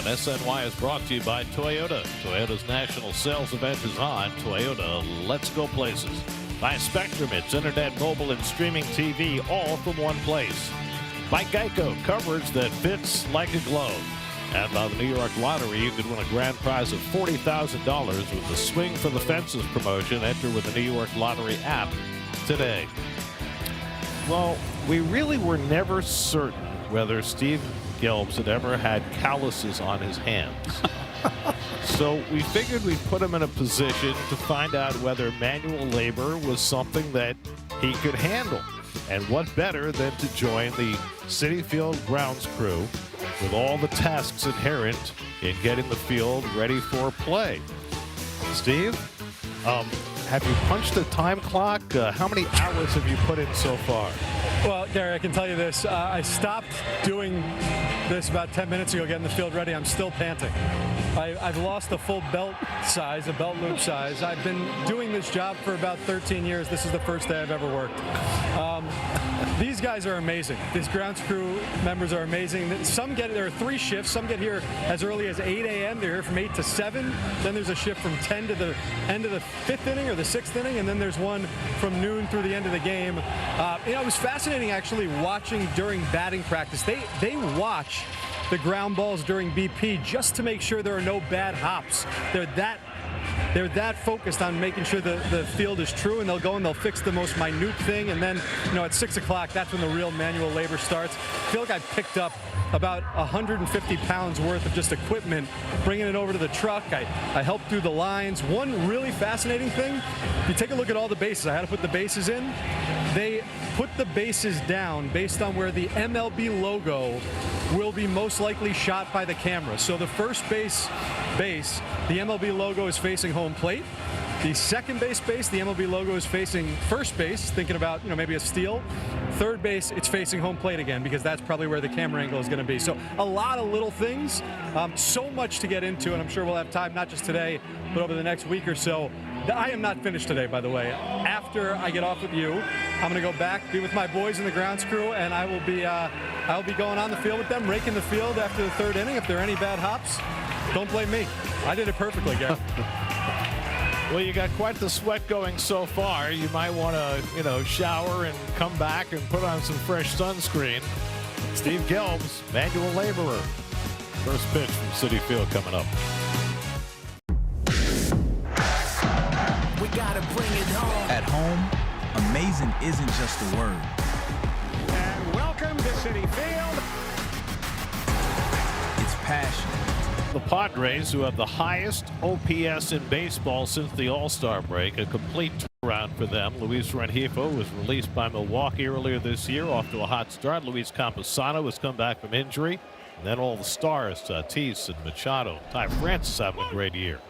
SNY is brought to you by Toyota. Toyota's national sales event is on. Toyota, let's go places. By Spectrum, it's internet, mobile, and streaming TV all from one place. By Geico, coverage that fits like a glove. And by the New York Lottery, you could win a grand prize of $40,000 with the Swing for the Fences promotion. Enter with the New York Lottery app today. Well, we really were never certain whether Steve Gelbs had ever had calluses on his hands. So we figured we'd put him in a position to find out whether manual labor was something that he could handle. And what better than to join the Citi Field grounds crew with all the tasks inherent in getting the field ready for play. Steve, have you punched the time clock? How many hours have you put in so far? Well, Gary, I can tell you this. I stopped doing this about 10 minutes ago, getting the field ready. I'm still panting. I've lost a full belt size, a belt loop size. I've been doing this job for about 13 years. This is the first day I've ever worked. These guys are amazing. These grounds crew members are amazing. There are 3 shifts. Some get here as early as 8 a.m. They're here from 8 to 7. Then there's a shift from 10 to the end of the 5th inning or the 6th inning. And then there's one from noon through the end of the game. It was fascinating actually watching during batting practice. They watch the ground balls during BP just to make sure there are no bad hops. They're that focused on making sure the field is true, and they'll go and they'll fix the most minute thing. And then, at 6 o'clock, that's when the real manual labor starts. I feel like I picked up about 150 pounds worth of just equipment, bringing it over to the truck. I helped through the lines. One really fascinating thing, if you take a look at all the bases, I had to put the bases in. They put the bases down based on where the MLB logo will be most likely shot by the camera. So the first base, the MLB logo is facing home plate. The second base, the MLB logo is facing first base, thinking about, maybe a steal. Third base, it's facing home plate again, because that's probably where the camera angle is going to be. So a lot of little things, so much to get into, and I'm sure we'll have time, not just today, but over the next week or so. I am not finished today, by the way. After I get off with you, I'm going to go back, be with my boys in the grounds crew, and I will be going on the field with them, raking the field after the 3rd inning. If there are any bad hops, don't blame me. I did it perfectly, Gary. Well, you got quite the sweat going so far. You might want to, shower and come back and put on some fresh sunscreen. Steve Gelbs, manual laborer. First pitch from Citi Field coming up. We gotta bring it home. At home, amazing isn't just a word. And welcome to Citi Field. It's passion. The Padres, who have the highest OPS in baseball since the All-Star break, a complete turnaround for them. Luis Rengifo was released by Milwaukee earlier this year, off to a hot start. Luis Campusano has come back from injury. And then all the stars, Tatis and Machado. Ty France having a great year.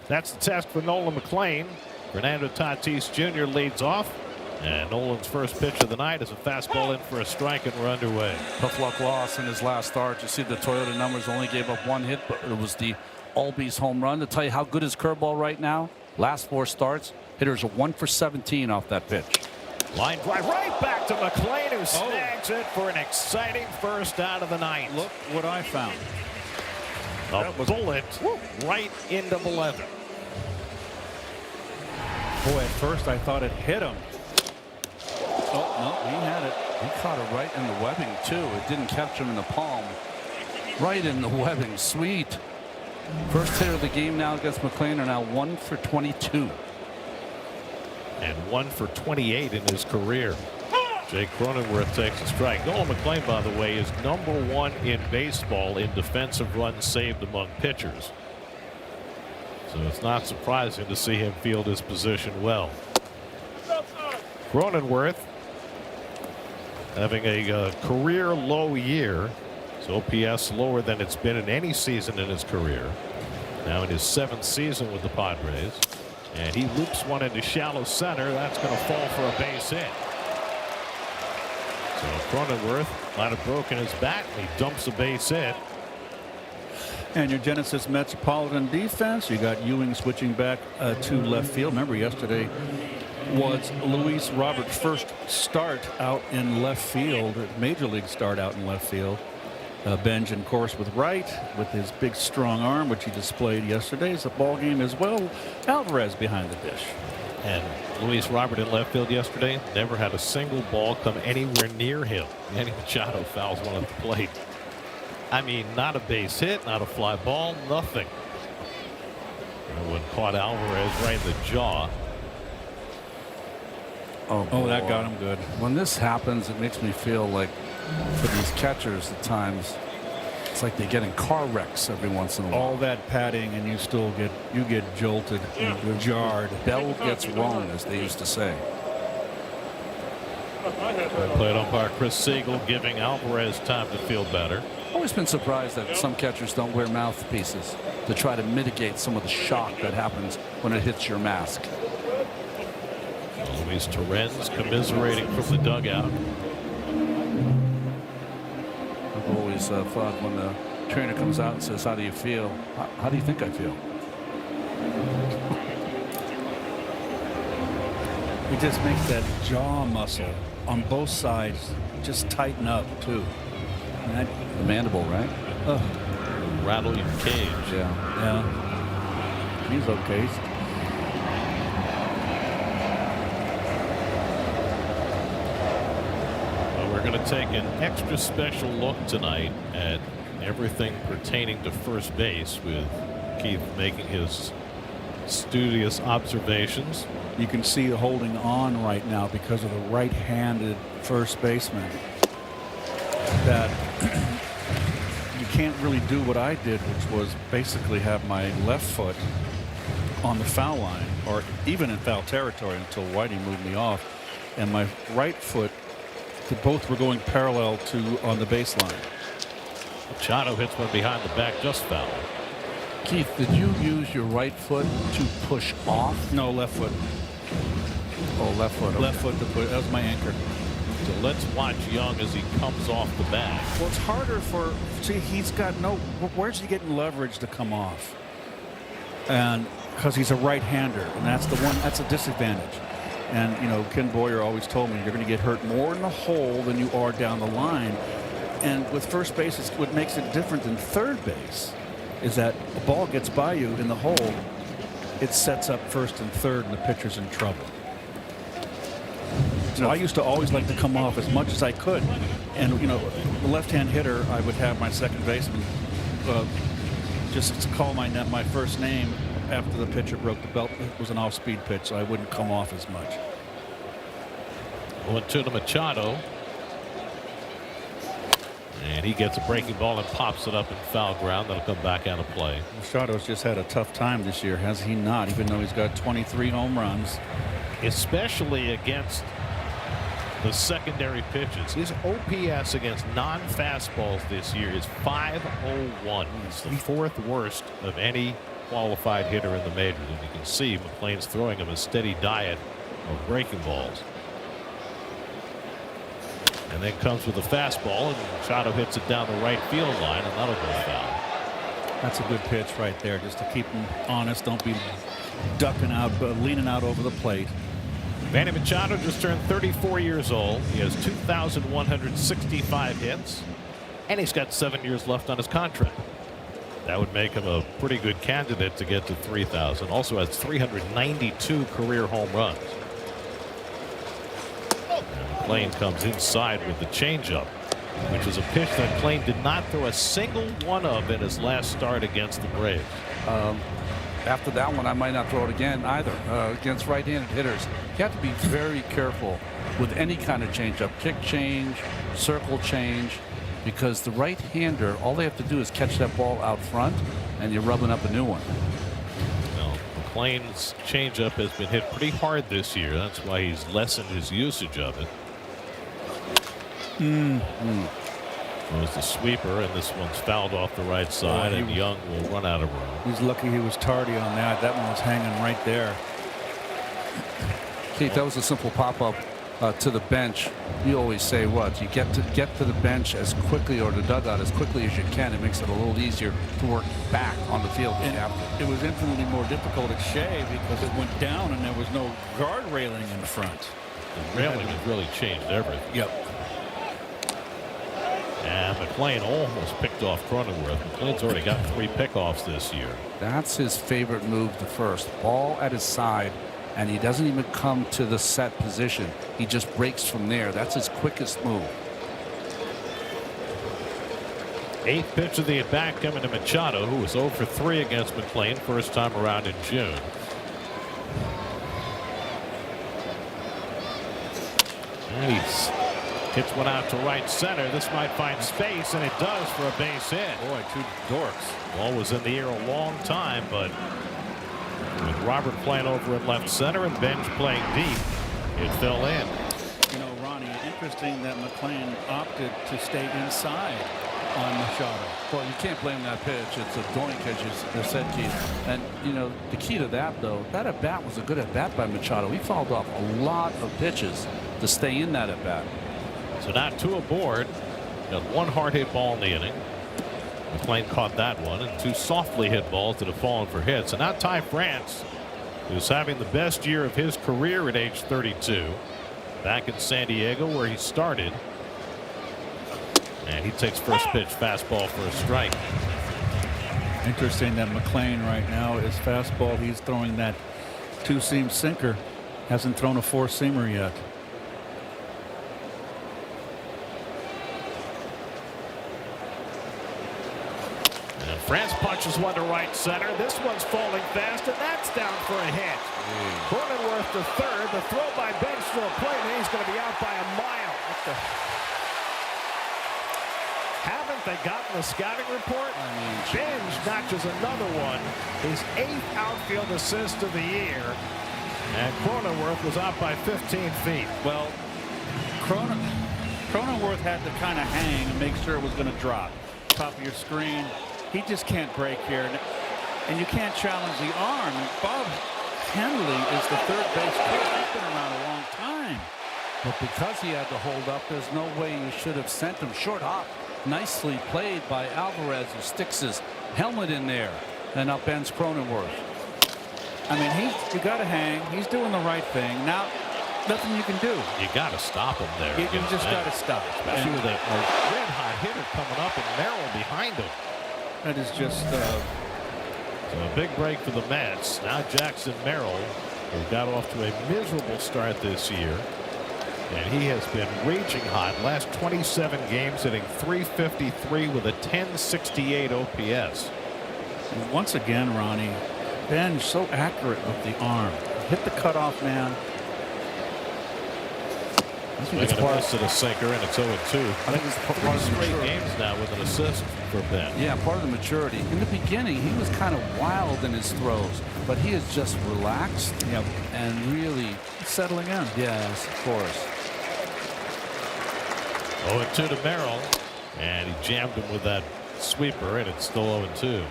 That's the test for Nolan McLean. Fernando Tatis Jr. leads off. And Nolan's first pitch of the night is a fastball in for a strike, and we're underway. Tough luck loss in his last start. You see the Toyota numbers, only gave up 1 hit, but it was the Albies home run. To tell you how good is curveball right now, last 4 starts, hitters are 1 for 17 off that pitch. Line drive right back to McLean, who snags it for an exciting first out of the ninth. Look what I found. A bullet right into the leather. Boy, at first I thought it hit him. Oh, no, he had it. He caught it right in the webbing, too. It didn't capture him in the palm. Right in the webbing. Sweet. First hit of the game now against McLean are now 1 for 22. And 1 for 28 in his career. Jake Cronenworth takes a strike. Nolan McLean, by the way, is #1 in baseball in defensive runs saved among pitchers. So it's not surprising to see him field his position well. Cronenworth having a career low year. His OPS lower than it's been in any season in his career. Now in his 7th season with the Padres. And he loops one into shallow center. That's going to fall for a base hit. So Cronenworth might have broken his bat. He dumps a base hit. And your Genesis Metropolitan defense, you got Ewing switching back to left field. Remember, yesterday was Luis Roberts' first start out in left field, major league start out in left field. bend and course with right, with his big strong arm, which he displayed yesterday. It's a ball game as well. Alvarez behind the dish. And Luis Robert in left field yesterday never had a single ball come anywhere near him. Manny Machado fouls one at the plate. I mean, not a base hit, not a fly ball, nothing. And when caught Alvarez right in the jaw. Oh, that got him good. When this happens, it makes me feel like for these catchers at times, it's like they get in car wrecks every once in a while. All that padding and you still get jolted and jarred. Bell gets wrong, as they used to say. Plate umpire Chris Siegel giving Alvarez time to feel better. Always been surprised that some catchers don't wear mouthpieces to try to mitigate some of the shock that happens when it hits your mask. Luis Torrens commiserating from the dugout. I've always thought when the trainer comes out and says, "How do you feel?" How do you think I feel? He just makes that jaw muscle on both sides just tighten up too. The mandible, right? Rattle your cage. Yeah. He's okay. Well, we're going to take an extra special look tonight at everything pertaining to first base, with Keith making his studious observations. You can see holding on right now because of the right-handed first baseman. That you can't really do what I did, which was basically have my left foot on the foul line, or even in foul territory, until Whitey moved me off, and my right foot, both were going parallel to on the baseline. Machado hits one behind the back, just foul. Keith, did you use your right foot to push off? No, left foot. Oh, left foot. Okay. Left foot to put. That was my anchor. So let's watch Young as he comes off the bat. Well, it's harder for. See, he's got no. Where's he getting leverage to come off? And because he's a right-hander, and that's the one. That's a disadvantage. And you know, Ken Boyer always told me you're going to get hurt more in the hole than you are down the line. And with first base, what makes it different than third base is that the ball gets by you in the hole, it sets up first and third, and the pitcher's in trouble. So I used to always like to come off as much as I could. And, you know, the left-hand hitter, I would have my second baseman just call my first name after the pitcher broke the belt. It was an off-speed pitch, so I wouldn't come off as much. 1-2 to Machado. And he gets a breaking ball and pops it up in foul ground. That'll come back out of play. Machado's just had a tough time this year, has he not? Even though he's got 23 home runs. Especially against the secondary pitches. His OPS against non-fastballs this year is .501. It's the fourth worst of any qualified hitter in the majors. And you can see McLean's throwing him a steady diet of breaking balls. And then comes with a fastball, and Machado hits it down the right field line, and that'll go foul. That's a good pitch right there, just to keep him honest. Don't be ducking out, but leaning out over the plate. Manny Machado just turned 34 years old. He has 2,165 hits, and he's got 7 years left on his contract. That would make him a pretty good candidate to get to 3,000. Also has 392 career home runs. McLean comes inside with the changeup, which is a pitch that McLean did not throw a single one of in his last start against the Braves. After that one, I might not throw it again either. Against right-handed hitters, you have to be very careful with any kind of changeup, kick change, circle change, because the right-hander, all they have to do is catch that ball out front, and you're rubbing up a new one. Well, McLean's changeup has been hit pretty hard this year. That's why he's lessened his usage of it. Throws the sweeper, and this one's fouled off the right side, and Young will run out of room. He's lucky he was tardy on that. That one was hanging right there. Keith, that was a simple pop-up to the bench. You always say what? You get to the bench as quickly, or the dugout as quickly as you can. It makes it a little easier to work back on the field. And it was infinitely more difficult at Shea because it went down and there was no guard railing in front. The railing has really changed everything. Yep. And McLean almost picked off Cronenworth. McLean's already got 3 pickoffs this year. That's his favorite move, the first. Ball at his side, and he doesn't even come to the set position. He just breaks from there. That's his quickest move. 8th pitch of the at bat coming to Machado, who was 0 for 3 against McLean first time around in June. And he's hits one out to right center. This might find space, and it does for a base hit. Boy, 2 dorks. Ball was in the air a long time, but with Robert playing over at left center and Benj playing deep, it fell in. You know, Ronnie, interesting that McLean opted to stay inside on Machado. Well, you can't blame that pitch. It's a doink, as you said, Keith. And, you know, the key to that, though, that at-bat was a good at-bat by Machado. He fouled off a lot of pitches to stay in that at-bat. So now 2 aboard. Got 1 hard hit ball in the inning. McLean caught that one, and 2 softly hit balls that have fallen for hits. And now Ty France, who's having the best year of his career at age 32. Back in San Diego where he started. And he takes first pitch fastball for a strike. Interesting that McLean right now is fastball. He's throwing that 2-seam sinker. Hasn't thrown a 4-seamer yet. France punches one to right center. This one's falling fast, and that's down for a hit. Cronenworth to third. The throw by Benj to a plate, and he's going to be out by a mile. Haven't they gotten the scouting report? Benj notches another one. His 8th outfield assist of the year. And Cronenworth was out by 15 feet. Well, Cronenworth had to kind of hang and make sure it was going to drop. Top of your screen. He just can't break here, and you can't challenge the arm. And Bob Henley is the third base coach. He's been around a long time. But because he had to hold up, there's no way you should have sent him short hop. Nicely played by Alvarez, who sticks his helmet in there and upends Cronenworth. I mean, you got to hang. He's doing the right thing. Now, nothing you can do. You got to stop him there. You just got to stop. Especially with a red-hot hitter coming up and Merrill behind him. That is just so a big break for the Mets. Now Jackson Merrill, who got off to a miserable start this year, and he has been raging hot. Last 27 games, hitting .353 with a .1068 OPS. And once again, Ronnie, Benj so accurate with the arm. Hit the cutoff man. It's part of the sinker, and it's 0-2. I think it's part of the straight games now with an assist for Ben. Yeah, part of the maturity. In the beginning, he was kind of wild in his throws, but he is just relaxed and really settling in. Yes, of course. 0-2 to Merrill, and he jammed him with that sweeper, and it's still 0-2.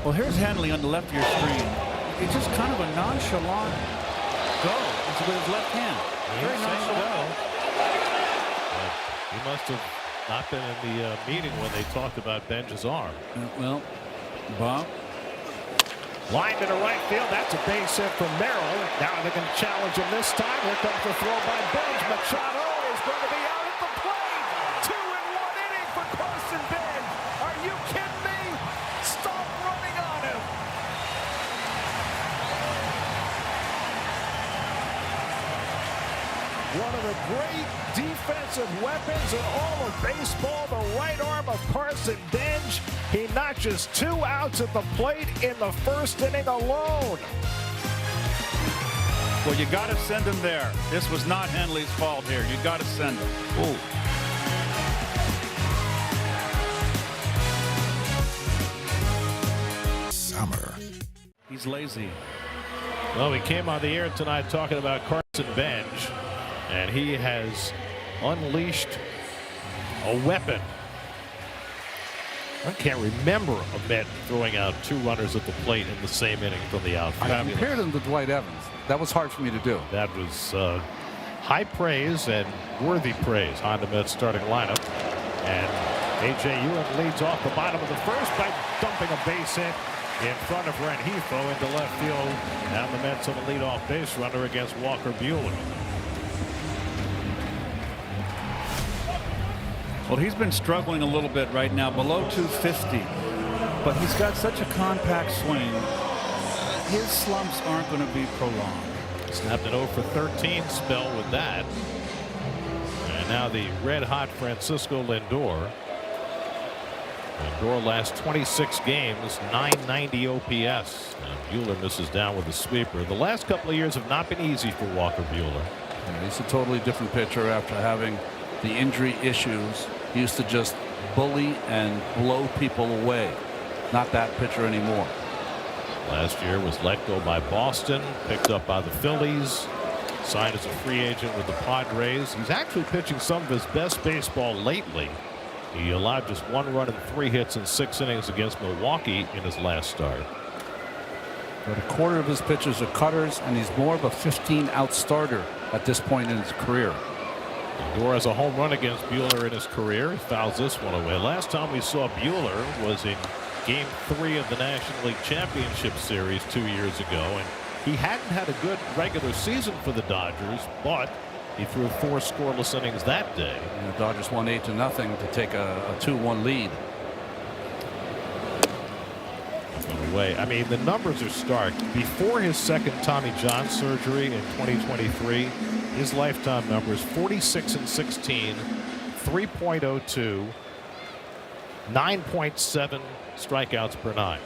Well, here's Henley on the left of your screen. It's just kind of a nonchalant go. It's with his left hand. Very nonchalant. He must have not been in the meeting when they talked about Benj's arm. Well, Bob. Lined into right field. That's a base hit from Merrill. Now they can challenge him this time. Here comes the throw by Benj. Machado is going to be out at the plate. 2 in 1 inning for Carson Benj. Are you kidding me? Stop running on him. One of the great defensive weapons in all of baseball, the right arm of Carson Benj. He notches 2 outs at the plate in the first inning alone. Well, you got to send him there. This was not Henley's fault here. You got to send him. Ooh. Summer. He's lazy. Well, we came on the air tonight talking about Carson Benj, and he has unleashed a weapon. I can't remember a Met throwing out 2 runners at the plate in the same inning from the outfield. I compared him to Dwight Evans. That was hard for me to do. That was high praise and worthy praise. Honda Mets starting lineup. And A.J. Ewan leads off the bottom of the first by dumping a base hit in front of Rengifo into left field. Now the Mets on the leadoff base runner against Walker Buehler. Well, he's been struggling a little bit right now, below 250. But he's got such a compact swing. His slumps aren't going to be prolonged. Snapped an 0 for 13 spell with that. And now the red-hot Francisco Lindor. Lindor last 26 games, 990 OPS. And Buehler misses down with a sweeper. The last couple of years have not been easy for Walker Buehler. Yeah, he's a totally different pitcher after having the injury issues. He used to just bully and blow people away. Not that pitcher anymore. Last year was let go by Boston, picked up by the Phillies, signed as a free agent with the Padres. He's actually pitching some of his best baseball lately. He allowed just 1 run and 3 hits in 6 innings against Milwaukee in his last start. But a quarter of his pitches are cutters, and he's more of a 15-out starter at this point in his career. Lindor has a home run against Buehler in his career. He fouls this one away. Last time we saw Buehler was in Game 3 of the National League Championship Series 2 years ago, and he hadn't had a good regular season for the Dodgers, but he threw 4 scoreless innings that day. And the Dodgers won 8-0 to take a 2-1 lead. Away. I mean, the numbers are stark. Before his second Tommy John surgery in 2023, his lifetime numbers 46 and 16, 3.02, 9.7 strikeouts per 9.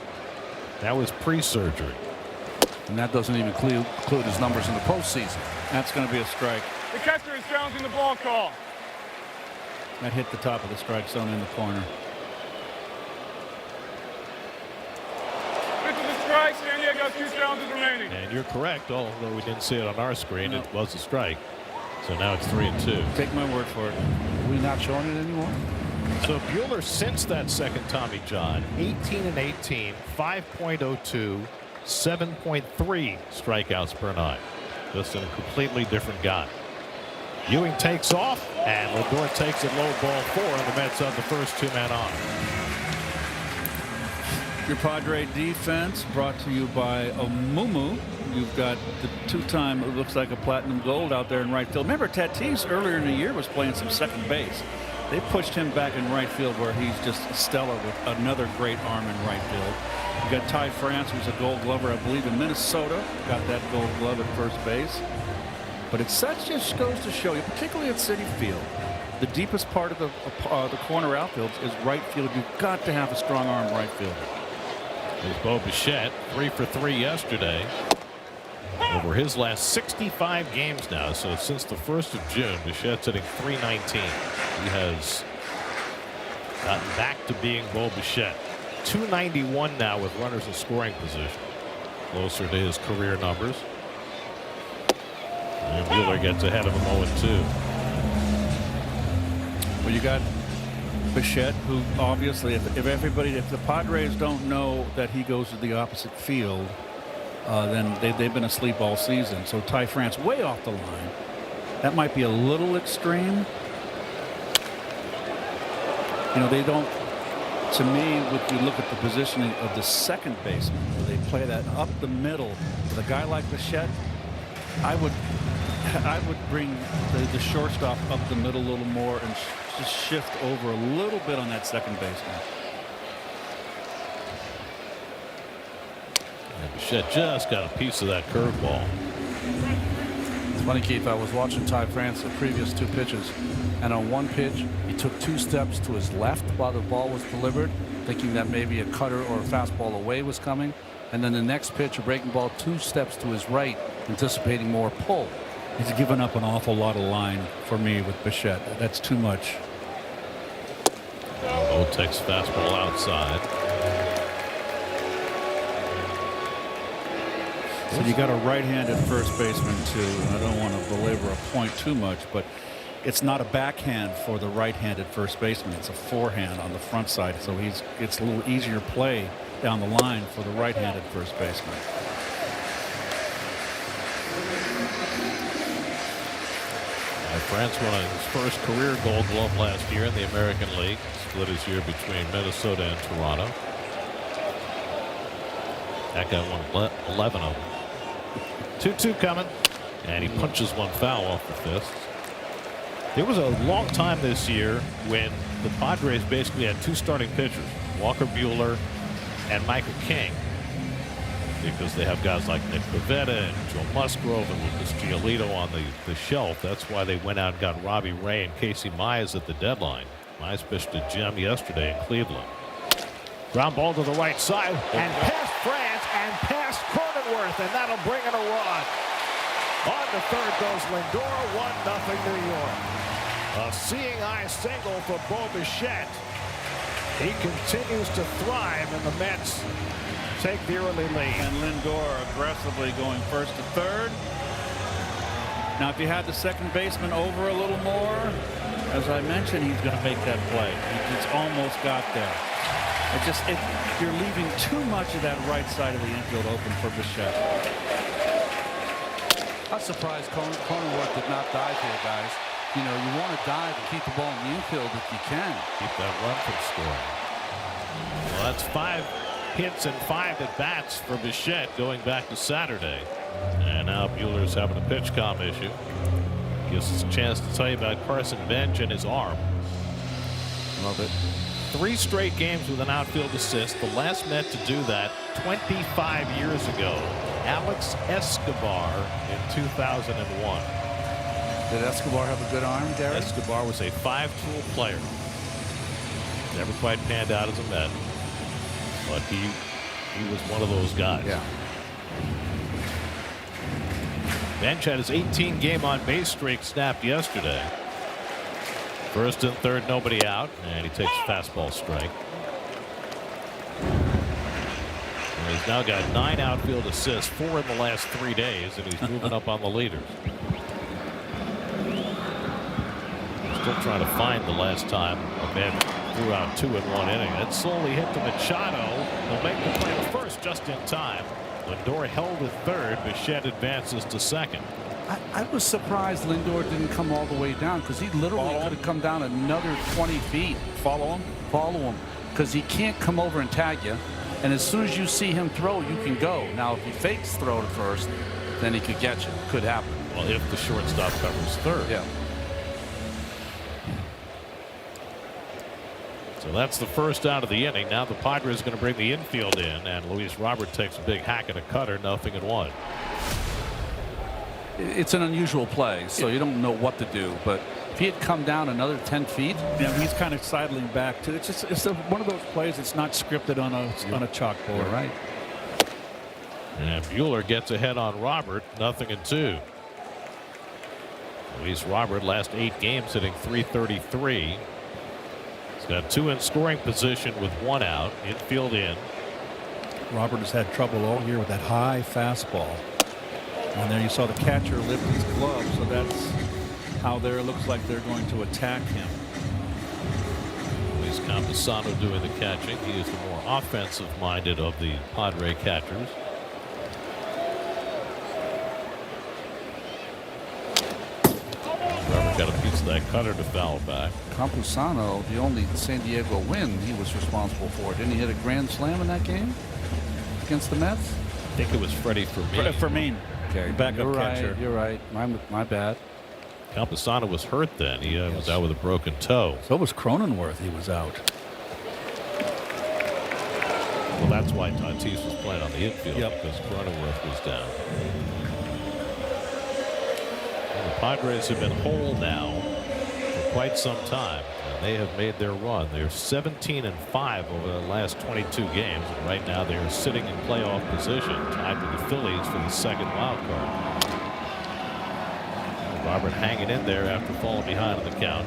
That was pre-surgery. And that doesn't even include his numbers in the postseason. That's going to be a strike. The catcher is challenging the ball call. That hit the top of the strike zone in the corner. This is a strike. San Diego has 2 challenges remaining. And you're correct, although we didn't see it on our screen. No. It was a strike. So now it's 3-2. Take my word for it. Are we not showing it anymore? So Buehler, since that second Tommy John, 18 and 18, 5.02, 7.3 strikeouts per 9. Just a completely different guy. Ewing takes off, and Lindor takes it low, ball 4, and the Mets have the first 2-man on. Your Padre defense brought to you by Omumu. You've got the 2-time, it looks like a platinum gold out there in right field. Remember, Tatis earlier in the year was playing some second base. They pushed him back in right field, where he's just stellar with another great arm in right field. You got Ty France, who's a Gold Glover, I believe, in Minnesota. Got that Gold Glove at first base. But it just goes to show you, particularly at Citi Field, the deepest part of the corner outfield is right field. You've got to have a strong arm right fielder. There's Bo Bichette, 3 for 3 yesterday. Over his last 65 games now, so since the 1st of June, Bichette's hitting .319. He has gotten back to being Bo Bichette. .291 now with runners in scoring position. Closer to his career numbers. And Buehler gets ahead of him 0-2. Well, you got Bichette, who obviously, if the Padres don't know that he goes to the opposite field, then they've been asleep all season. So Ty France way off the line. That might be a little extreme. You know, they don't. To me, if you look at the positioning of the second baseman, where they play that up the middle, with a guy like Bichette, I would bring the shortstop up the middle a little more and just shift over a little bit on that second baseman. And Bichette just got a piece of that curveball. It's funny, Keith, I was watching Ty France the previous 2 pitches, and on one pitch he took 2 steps to his left while the ball was delivered, thinking that maybe a cutter or a fastball away was coming, and then the next pitch, a breaking ball, 2 steps to his right, anticipating more pull. He's given up an awful lot of line for me with Bichette. That's too much. Otek's fastball outside. So you got a right-handed first baseman too, and I don't want to belabor a point too much, but it's not a backhand for the right-handed first baseman. It's a forehand on the front side, so it's a little easier play down the line for the right-handed first baseman. France won his first career Gold Glove last year in the American League. Split his year between Minnesota and Toronto. That guy won 11 of them. 2-2 coming, and he punches one foul off the fist. There was a long time this year when the Padres basically had two starting pitchers, Walker Buehler and Michael King, because they have guys like Nick Pivetta and Joe Musgrove and Lucas Giolito on the shelf. That's why they went out and got Robbie Ray and Casey Mize at the deadline. Mize pitched a gem yesterday in Cleveland. Ground ball to the right side And past France and past Cronenworth, and that'll bring in a run. On to third goes Lindor, 1-0 New York. A seeing eye single for Bo Bichette. He continues to thrive, and the Mets take the early lead. And Lindor aggressively going first to third. Now, if you had the second baseman over a little more, as I mentioned, he's going to make that play. He's almost got there. You're leaving too much of that right side of the infield open for Bichette. I'm surprised Cronenworth did not dive here, guys. You know, you want to dive and keep the ball in the infield if you can. Keep that run from scoring. Well, that's 5 hits and 5 at bats for Bichette going back to Saturday. And now Buehler's having a pitch comm issue. Gives us a chance to tell you about Carson Bench and his arm. Love it. 3 straight games with an outfield assist. The last Met to do that 25 years ago. Alex Escobar in 2001. Did Escobar have a good arm, Derek? Escobar was a 5-tool player. Never quite panned out as a Met, but he was one of those guys. Yeah. Bench had his 18-game on-base streak snapped yesterday. First and third, nobody out, and he takes a fastball strike. And he's now got 9 outfield assists, 4 in the last 3 days, and he's moving up on the leaders. Still trying to find the last time a man threw out 2 in 1 inning. That slowly hit to Machado. He'll make the play to first just in time. Lindor held at third. Bichette advances to second. I was surprised Lindor didn't come all the way down, because he literally could have come down another 20 feet. Follow him, because he can't come over and tag you. And as soon as you see him throw, you can go. Now, if he fakes throw to first, then he could get you. Could happen. Well, if the shortstop covers third. Yeah. So that's the first out of the inning. Now the Padres are going to bring the infield in, and Luis Robert takes a big hack at a cutter, 0-1. It's an unusual play, so you don't know what to do. But if he had come down another 10 feet, Yeah, he's kind of sidling back too. It's one of those plays that's not scripted on a chalkboard. you're right. And Buehler gets ahead on Robert, 0-2. Luis Robert, last 8 games, hitting .333. He's got 2 in scoring position with 1 out. Infield in. Robert has had trouble all year with that high fastball. And there you saw the catcher lift his glove, so that's how it looks like they're going to attack him. Luis Campusano doing the catching. He is the more offensive-minded of the Padre catchers. Robert got a piece of that cutter to foul back. Campusano, the only San Diego win he was responsible for. Didn't he hit a grand slam in that game against the Mets? I think it was Freddie Fermin. Okay, backup catcher. You're right. My bad. Campusano was hurt then. He was out with a broken toe. So was Cronenworth. He was out. Well, that's why Tatis was playing on the infield, because Cronenworth was down. Well, the Padres have been whole now for quite some time, and they have made their run. They're 17-5 over the last 22 games, and right now they are sitting in playoff position, tied with the Phillies for the second wild card. Robert hanging in there after falling behind on the count.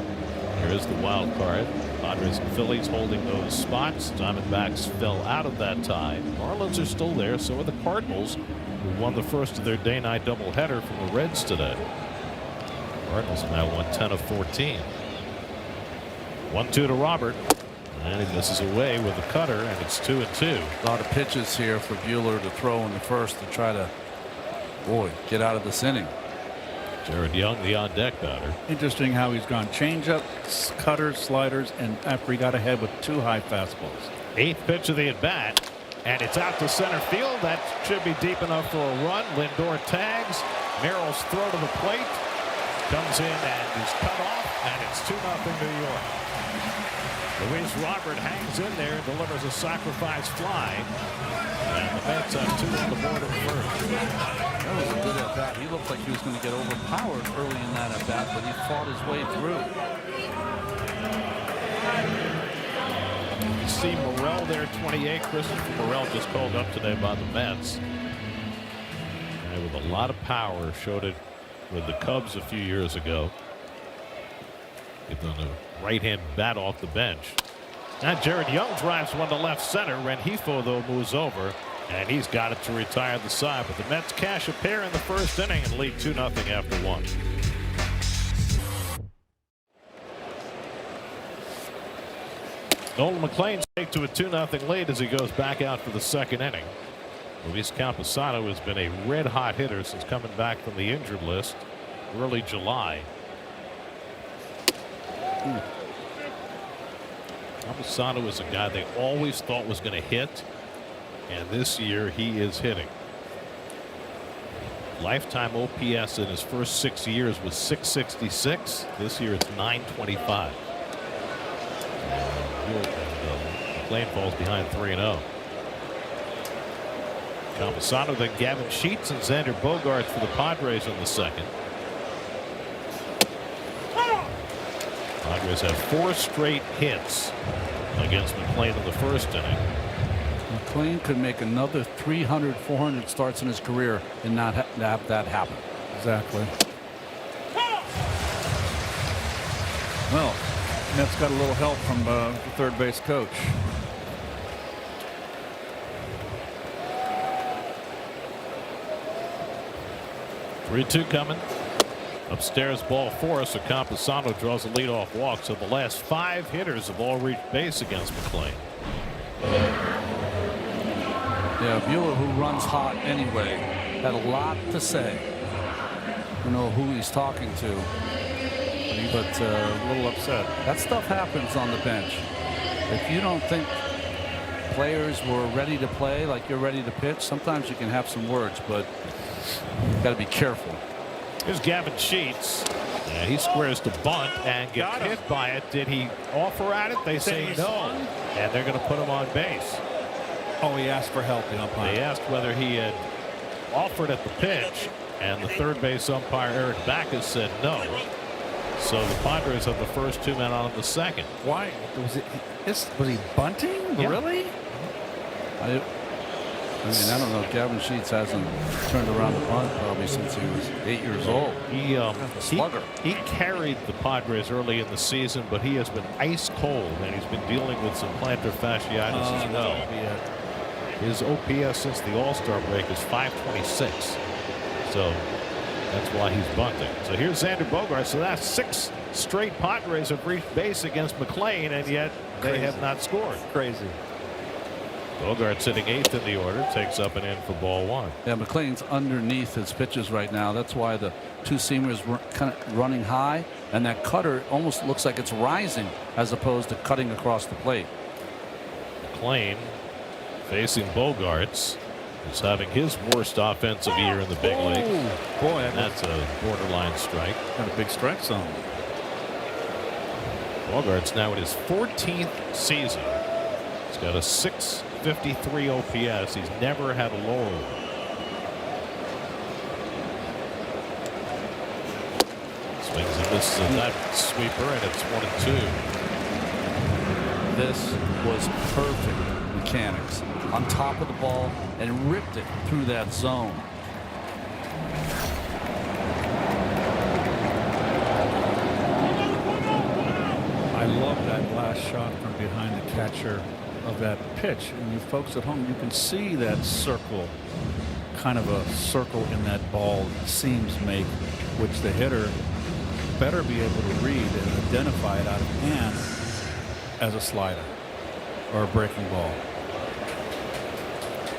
Here is the wild card. Padres and Phillies holding those spots. Diamondbacks fell out of that tie. Marlins are still there. So are the Cardinals, who won the first of their day-night doubleheader from the Reds today. Cardinals have now won 10 of 14. 1-2 to Robert. And he misses away with the cutter, and it's 2-2. A lot of pitches here for Buehler to throw in the first to try to, get out of this inning. Jared Young, the on-deck batter. Interesting how he's gone changeup, cutters, sliders, and after he got ahead with 2 high fastballs. 8th pitch of the at-bat, and it's out to center field. That should be deep enough for a run. Lindor tags. Merrill's throw to the plate. Comes in and is cut off, and it's 2-0 New York. Luis Robert hangs in there and delivers a sacrifice fly. And the Mets have 2 on the board at first. That was a good at-bat. He looked like he was going to get overpowered early in that at-bat, but he fought his way through. You see Morel there, 28. Christopher Morel just called up today by the Mets. And with a lot of power, showed it with the Cubs a few years ago. Getting on the right-hand bat off the bench. Now Jared Young drives one to left center. Rengifo, though, moves over, and he's got it to retire the side. But the Mets cash a pair in the first inning and lead 2-0 after 1. Nolan McLean's take to a 2-0 lead as he goes back out for the second inning. Luis Campusano has been a red-hot hitter since coming back from the injured list early July. Campusano is a guy they always thought was going to hit, and this year he is hitting. Lifetime OPS in his first 6 years was 666. This year it's 925. McLean falls behind 3-0. Campusano, then Gavin Sheets and Xander Bogaerts for the Padres in the second. Padres have 4 straight hits against McLean in the first inning. McLean could make another 300, 400 starts in his career and not have that happen. Exactly. Well, Mets got a little help from the third base coach. Three-2 coming. Upstairs ball 4, so Campusano draws a leadoff walk. So the last 5 hitters have all reached base against McLean. Yeah, Bueller, who runs hot anyway, had a lot to say. I don't know who he's talking to, but A little upset. that stuff happens on the bench. If you don't think players were ready to play like you're ready to pitch, sometimes you can have some words, but you got to be careful. Here's Gavin Sheets. Yeah, he squares to bunt and gets hit by it. Did he offer at it? They say no, and they're going to put him on base. Oh, he asked for help, the umpire. They asked whether he had offered at the pitch, and the third base umpire Eric Backus said no. So the Padres have the first 2 men on in the second. Why was he bunting? Yeah. Really? I mean, I don't know. Gavin Sheets hasn't turned around the bunt probably since he was 8 years old. He carried the Padres early in the season, but he has been ice cold, and he's been dealing with some plantar fasciitis as well. His OPS since the All-Star break is 526. So that's why he's bunting. So here's Xander Bogaerts. So that's 6 straight Padres have reached base against McLean, and yet they have not scored. Crazy. Bogaerts sitting 8th in the order, takes up and in for ball 1. Yeah, McLean's underneath his pitches right now. That's why the 2 seamers were kind of running high, and that cutter almost looks like it's rising as opposed to cutting across the plate. McLean facing Bogaerts, who's having his worst offensive year in the big league. Boy, That's a borderline strike. got a big strike zone. Bogaerts now in his 14th season. He's got a 653 OPS. He's never had a lower. Swings and misses at that sweeper, and it's 1-2. This was perfect mechanics on top of the ball and ripped it through that zone. I love that last shot from behind the catcher of that pitch. And you folks at home, you can see that circle, kind of a circle in that ball seams make, which the hitter better be able to read and identify it out of hand as a slider or a breaking ball.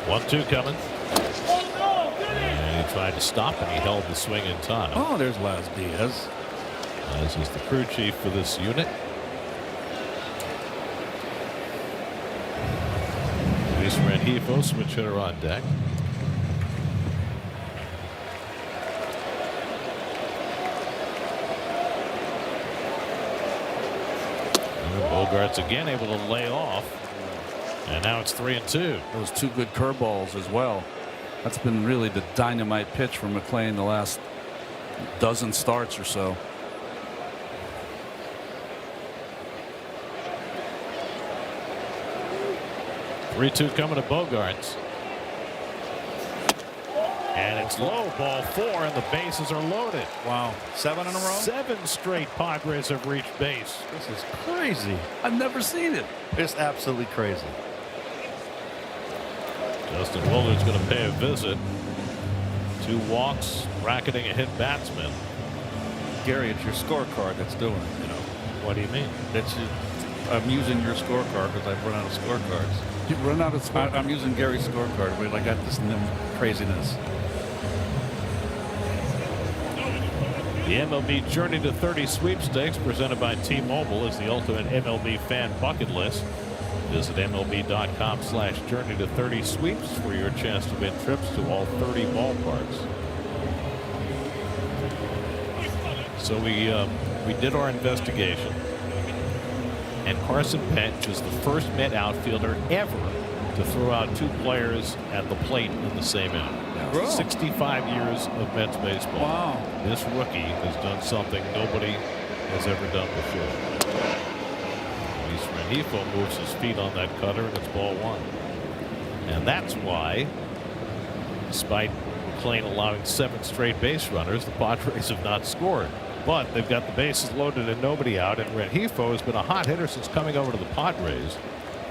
1-2 coming. And he tried to stop, and he held the swing in time. Oh, there's Laz Diaz. Laz is the crew chief for this unit. Luis Rengifo, switch hitter on deck. Bogarts again able to lay off. And now it's 3-2. Those two good curveballs as well. That's been really the dynamite pitch for McClain the last dozen starts or so. Three-two coming to Bogarts. And it's low, ball 4, and the bases are loaded. Wow. 7 in a row? 7 straight Padres have reached base. This is crazy. I've never seen it. It's absolutely crazy. Justin Willard's going to pay a visit. 2 walks, bracketing a hit batsman. Gary, it's your scorecard that's doing it. You know. What do you mean? I'm using your scorecard because I've run out of scorecards. You've run out of scorecards? I'm using Gary's scorecard, but I got this craziness. The MLB Journey to 30 sweepstakes presented by T-Mobile is the ultimate MLB fan bucket list. Visit MLB.com/Journey to 30 sweeps for your chance to win trips to all 30 ballparks. So we did our investigation, and Carson Petch is the first Met outfielder ever to throw out 2 players at the plate in the same inning. 65 years of Mets baseball. Wow. This rookie has done something nobody has ever done before. Luis Rengifo moves his feet on that cutter, and it's ball 1. And that's why, despite McClain allowing 7 straight base runners, the Padres have not scored. But they've got the bases loaded and nobody out, and Rengifo has been a hot hitter since coming over to the Padres.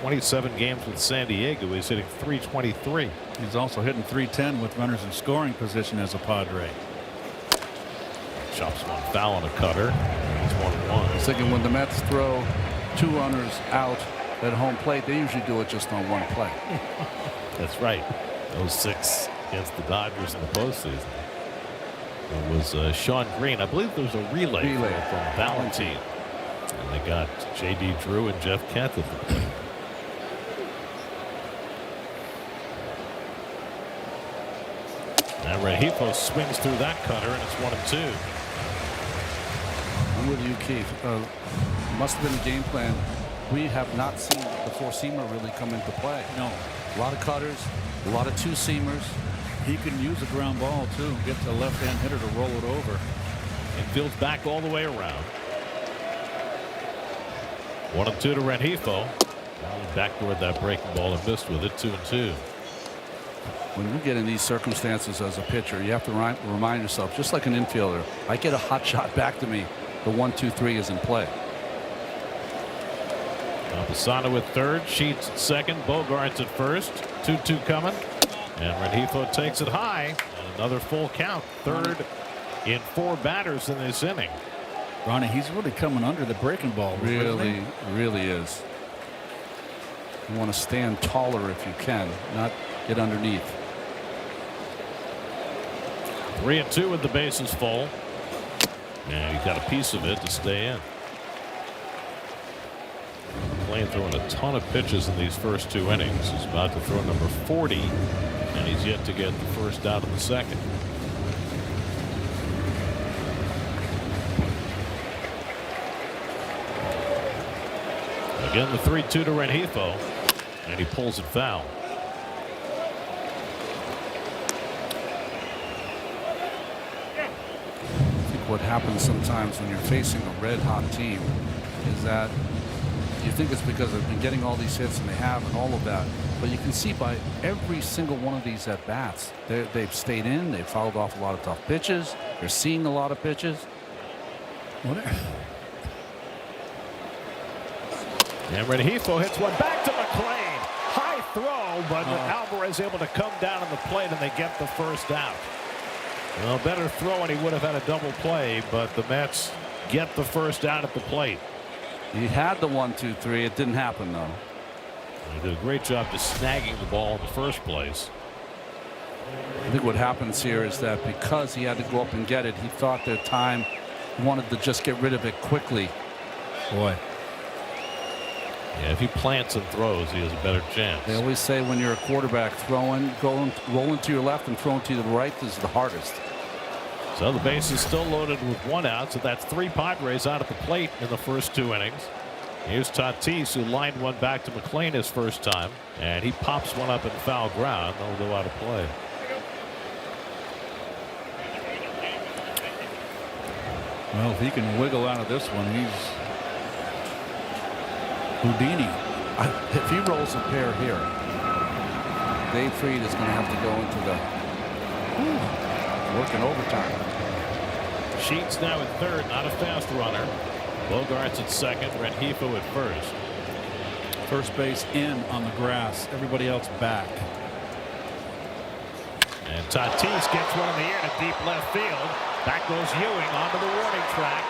27 games with San Diego. He's hitting .323. He's also hitting .310 with runners in scoring position as a Padre. Chops one foul on a cutter. It's 1-1. I was thinking when the Mets throw 2 runners out at home plate, they usually do it just on 1 play. That's right. Those 6 against the Dodgers in the postseason. It was Sean Green. I believe there was a relay from Valentine. And they got J.D. Drew and Jeff Kent at the plate. Now Rengifo swings through that cutter, and it's 1-2. I'm with you, Keith. Must have been a game plan. We have not seen the 4-seamer really come into play. No. A lot of cutters, a lot of 2-seamers. He can use a ground ball, too. Get the left-hand hitter to roll it over. And fields back all the way around. 1-2 to Rengifo. Back toward that breaking ball and missed with it. 2-2. When you get in these circumstances as a pitcher, you have to remind yourself, just like an infielder, I get a hot shot back to me, the 1-2-3 is in play. Campusano at third, Sheets at second, Bogarts at first. 2-2 coming, and Rengifo takes it high, and another full count. Third in 4 batters in this inning. Ronnie, he's really coming under the breaking ball. Really, really is. You want to stand taller if you can, not get underneath. 3-2 with the bases full. And he got a piece of it to stay in. McClain throwing a ton of pitches in these first 2 innings. He's about to throw number 40, and he's yet to get the first out of the second. Again, the 3-2 to Rengifo, and he pulls it foul. What happens sometimes when you're facing a red hot team is that you think it's because they've been getting all these hits, and they have, and all of that, but you can see by every single one of these at bats, they've stayed in, they've fouled off a lot of tough pitches, they're seeing a lot of pitches. And Rengifo hits one back to McClain. High throw, but Alvarez able to come down on the plate, and they get the first out. Well, better throw, and he would have had a double play, but the Mets get the first out at the plate. He had the 1-2-3. It didn't happen, though. He did a great job just snagging the ball in the first place. I think what happens here is that because he had to go up and get it, he thought that time he wanted to just get rid of it quickly. Boy. Yeah, if he plants and throws, he has a better chance. They always say when you're a quarterback, rolling to your left and throwing to the right is the hardest. So the base is still loaded with 1 out, so that's 3 Padres out at the plate in the first 2 innings. Here's Tatis, who lined one back to McLean his first time, and he pops one up in foul ground. They'll go out of play. Well, if he can wiggle out of this one, he's Houdini. If he rolls a pair here, Dave Fried is going to have to go into the working overtime. Sheets now at third, not a fast runner. Bogarts at second, Rengifo at first. First base in on the grass. Everybody else back. And Tatis gets one in the air to deep left field. Back goes Ewing onto the warning track.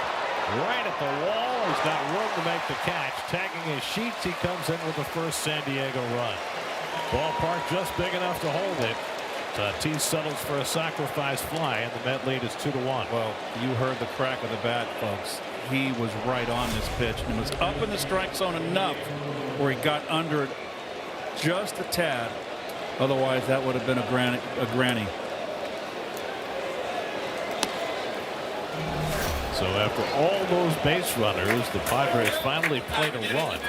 Right at the wall. He's got room to make the catch. Tagging his Sheets, he comes in with the first San Diego run. Ballpark just big enough to hold it. Tatis settles for a sacrifice fly, and the Met lead is 2-1. Well, you heard the crack of the bat, folks. He was right on this pitch and was up in the strike zone enough where he got under it just a tad. Otherwise, that would have been a granny. So after all those base runners, the Padres finally played a run.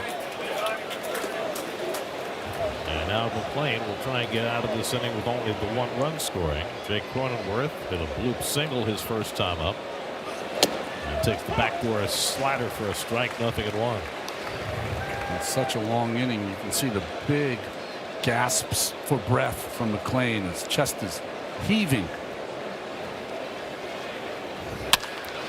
And now McLean will try and get out of this inning with only the 1 run scoring. Jake Cronenworth hit a bloop single his first time up. And takes the backdoor slider for a strike, 0-1. It's such a long inning. You can see the big gasps for breath from McLean. His chest is heaving.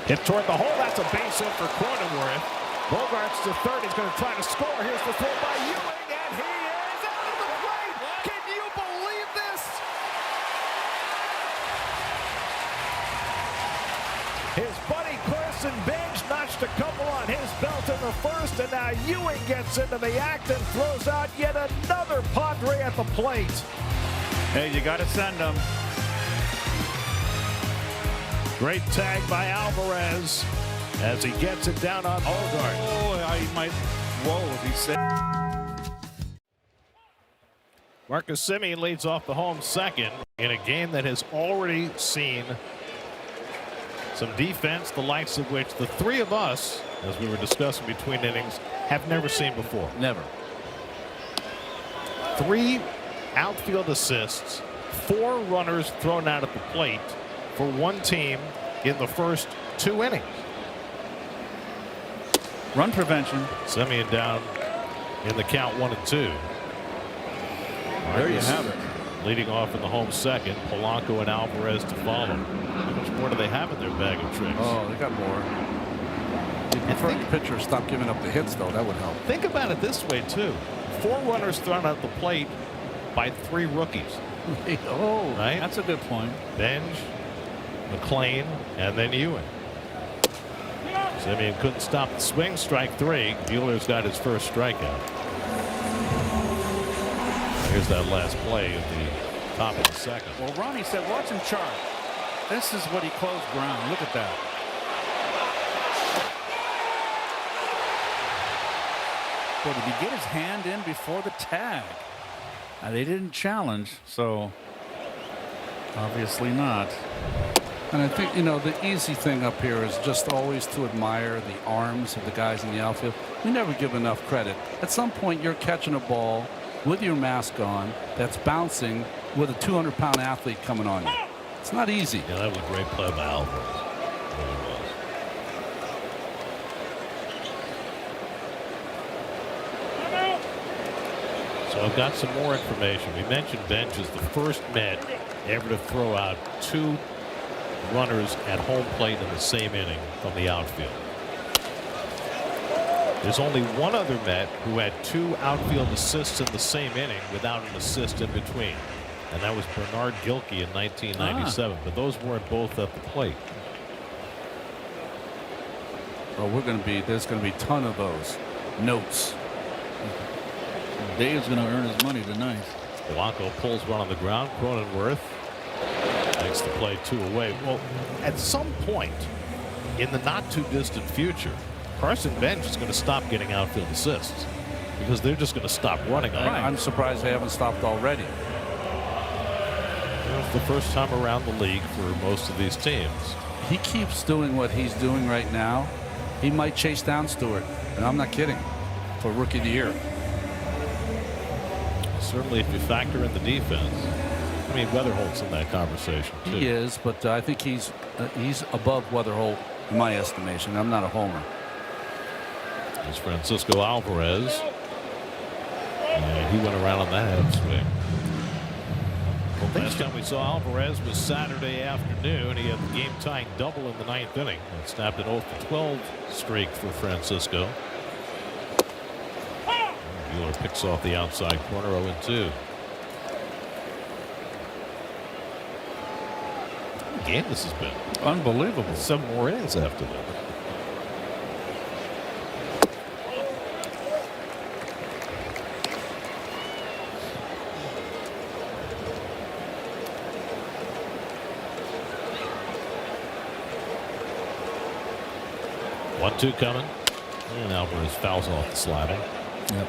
Hit toward the hole. That's a base hit for Cronenworth. Bogarts to third. He's going to try to score. Here's the throw by Ewing, and he is out of the plate. Can you believe this? His buddy Carson Bench notched a couple on his belt in the first, and now Ewing gets into the act and throws out yet another Padre at the plate. Hey, you got to send them. Great tag by Alvarez as he gets it down on Bogart. Oh, I might. Whoa, he said. Marcus Semien leads off the home second in a game that has already seen some defense, the likes of which the three of us, as we were discussing between innings, have never seen before. Never. 3 outfield assists, 4 runners thrown out at the plate for one team in the first 2 innings. Run prevention. Semien down in the count 1-2. There you have it. Leading off in the home second, Polanco and Alvarez to follow. How much more do they have in their bag of tricks? Oh, they got more. If the pitcher stop giving up the hits, though, that would help. Think about it this way, too. 4 runners thrown at the plate by 3 rookies. Oh, right? That's a good point. Benj, McLean, and then Ewing. Semien couldn't stop the swing. Strike 3. Buehler's got his first strikeout. Here's that last play at the top of the second. Well, Ronnie said, watch him chart. This is what he closed ground. Look at that. Boy, did he get his hand in before the tag? They didn't challenge, so obviously not. And I think, you know, the easy thing up here is just always to admire the arms of the guys in the outfield. We never give enough credit. At some point, you're catching a ball with your mask on that's bouncing with a 200-pound athlete coming on you. It's not easy. Yeah, that was a great play by Alvarez. So I've got some more information. We mentioned Bench is the first Met ever to throw out 2 runners at home plate in the same inning from the outfield. There's only one other Met who had 2 outfield assists in the same inning without an assist in between, and that was Bernard Gilkey in 1997. But those weren't both at the plate. Oh, there's going to be a ton of those notes. Dave's going to earn his money tonight. Polanco pulls one on the ground. Cronenworth makes the play 2 away. Well, at some point in the not too distant future, Carson Bench is going to stop getting outfield assists because they're just going to stop running on him. I'm surprised they haven't stopped already. It's the first time around the league for most of these teams. He keeps doing what he's doing right now. He might chase down Stewart, and I'm not kidding. for Rookie of the Year. Certainly, if you factor in the defense. I mean, Weatherholt's in that conversation too. He is, but I think he's above Weatherholt in my estimation. I'm not a homer. It's Francisco Alvarez. And he went around on that half swing. Well, last time we saw Alvarez was Saturday afternoon. He had the game-tying double in the 9th inning and snapped an 0-12 streak for Francisco. Buehler picks off the outside corner, 0-2. What game this has been. Unbelievable. 7 more innings after that. One, two coming. And Alvarez fouls off the slider. Yep.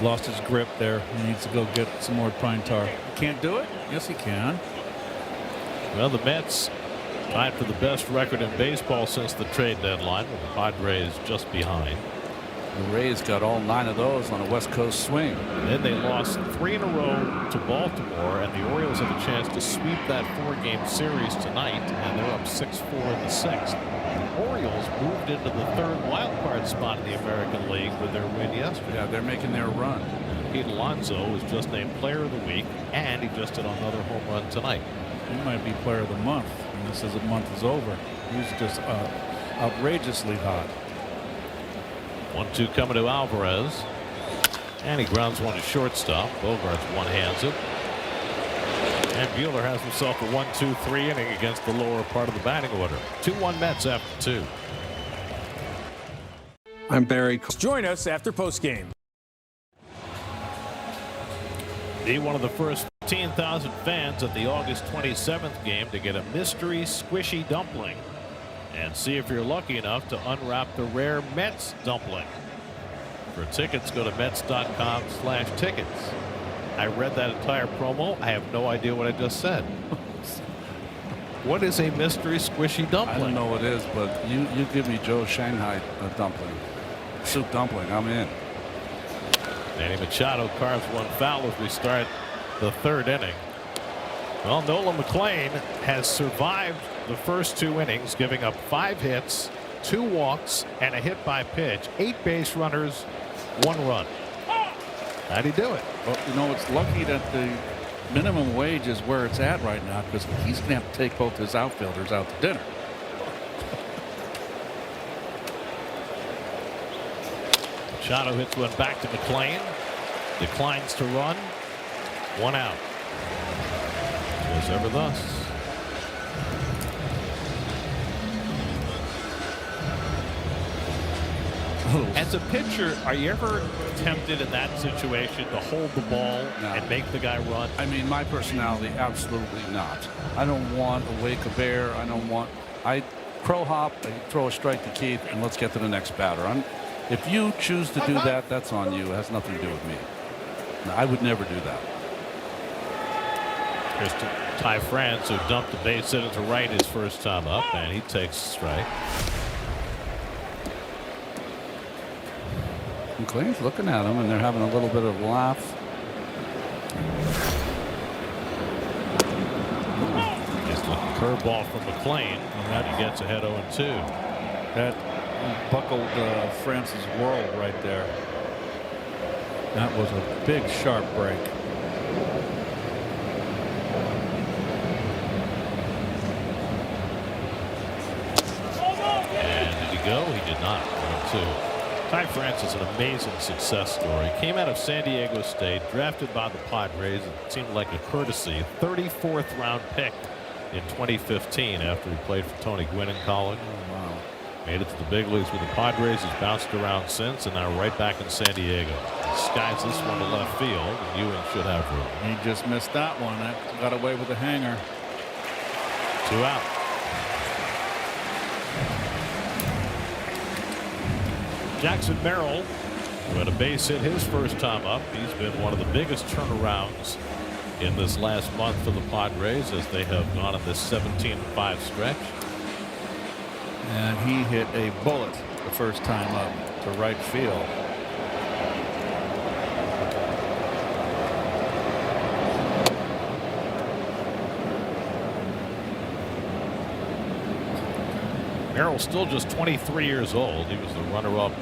Lost his grip there. He needs to go get some more pine tar. Can't do it? Yes, he can. Well, the Mets tied for the best record in baseball since the trade deadline, with the Padres just behind. The Rays got all 9 of those on a West Coast swing. Then they lost 3 in a row to Baltimore, and the Orioles have a chance to sweep that 4-game series tonight, and they're up 6-4 in the 6th. The Orioles moved into the 3rd wild card spot in the American League with their win yesterday. Yeah, they're making their run. Pete Alonso was just named Player of the Week, and he just hit another home run tonight. He might be Player of the Month, and this is a month is over. He's just outrageously hot. 1-2 coming to Alvarez, and he grounds one to shortstop. Bogarts one-hands it, and Buehler has himself a 1-2-3 inning against the lower part of the batting order. 2-1 Mets after 2. I'm Barry. Join us after postgame. Be one of the first 15,000 fans at the August 27th game to get a mystery squishy dumpling, and see if you're lucky enough to unwrap the rare Mets dumpling. For tickets, go to Mets.com/tickets. I read that entire promo. I have no idea what I just said. What is a mystery squishy dumpling? I don't know what it is, but you give me Joe Shanghai dumpling, soup dumpling, I'm in. Manny Machado carves one foul as we start the 3rd inning. Well, Nolan McLean has survived the first 2 innings, giving up 5 hits, 2 walks, and a hit by pitch. 8 base runners, 1 run. How'd he do it? Well, you know, it's lucky that the minimum wage is where it's at right now, because he's going to have to take both his outfielders out to dinner. Machado hits one back to McLean. Declines to run. 1 out. Was ever thus. As a pitcher, are you ever tempted in that situation to hold the ball and make the guy run? I mean, my personality, absolutely not. I don't want to wake a bear. I crow hop, I throw a strike to Keith, and let's get to the next batter. If you choose to do that, that's on you. It has nothing to do with me. No, I would never do that. Here's to Ty France, who dumped the base hit to right his first time up, and he takes a strike. McLean's looking at him, and they're having a little bit of a laugh. Just a curveball from McLean, and that he gets ahead 0-2. That buckled France's world right there. That was a big, sharp break. And did he go? He did not. 1-2. Ty France is an amazing success story. Came out of San Diego State, drafted by the Padres. It seemed like a courtesy. 34th round pick in 2015 after he played for Tony Gwynn in college. Wow. Made it to the big leagues with the Padres. He's bounced around since, and now right back in San Diego. He skies this one to left field, and Ewing should have room. He just missed that one. That got away with a hanger. 2 out. Jackson Merrill, who had a base hit his first time up. He's been one of the biggest turnarounds in this last month for the Padres as they have gone on this 17-5 stretch. And he hit a bullet the first time up to right field. Merrill's still just 23 years old. He was the runner-up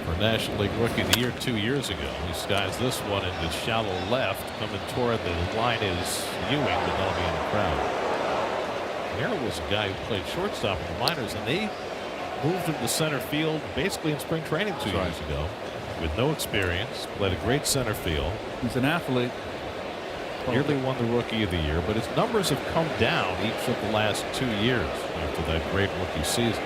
for National League Rookie of the Year 2 years ago. He skies this one into shallow left, coming toward the line is Ewing, but that'll be in the crowd. Merrill was a guy who played shortstop in the minors, and they moved him to center field basically in spring training 2 years ago. With no experience, played a great center field. He's an athlete. Nearly won the Rookie of the Year, but his numbers have come down each of the last 2 years after that great rookie season.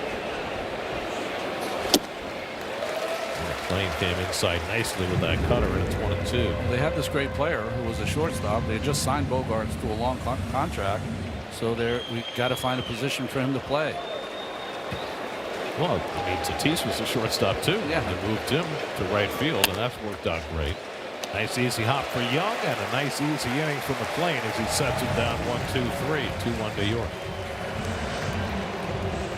McLean came inside nicely with that cutter, and it's 1-2. They had this great player who was a shortstop. They just signed Bogarts to a long contract, so we got to find a position for him to play. Well, I mean, Tatis was a shortstop too. Yeah. They moved him to right field, and that's worked out great. Nice easy hop for Young, and a nice easy inning for McLean as he sets him down 1-2-3, 2-1 New York.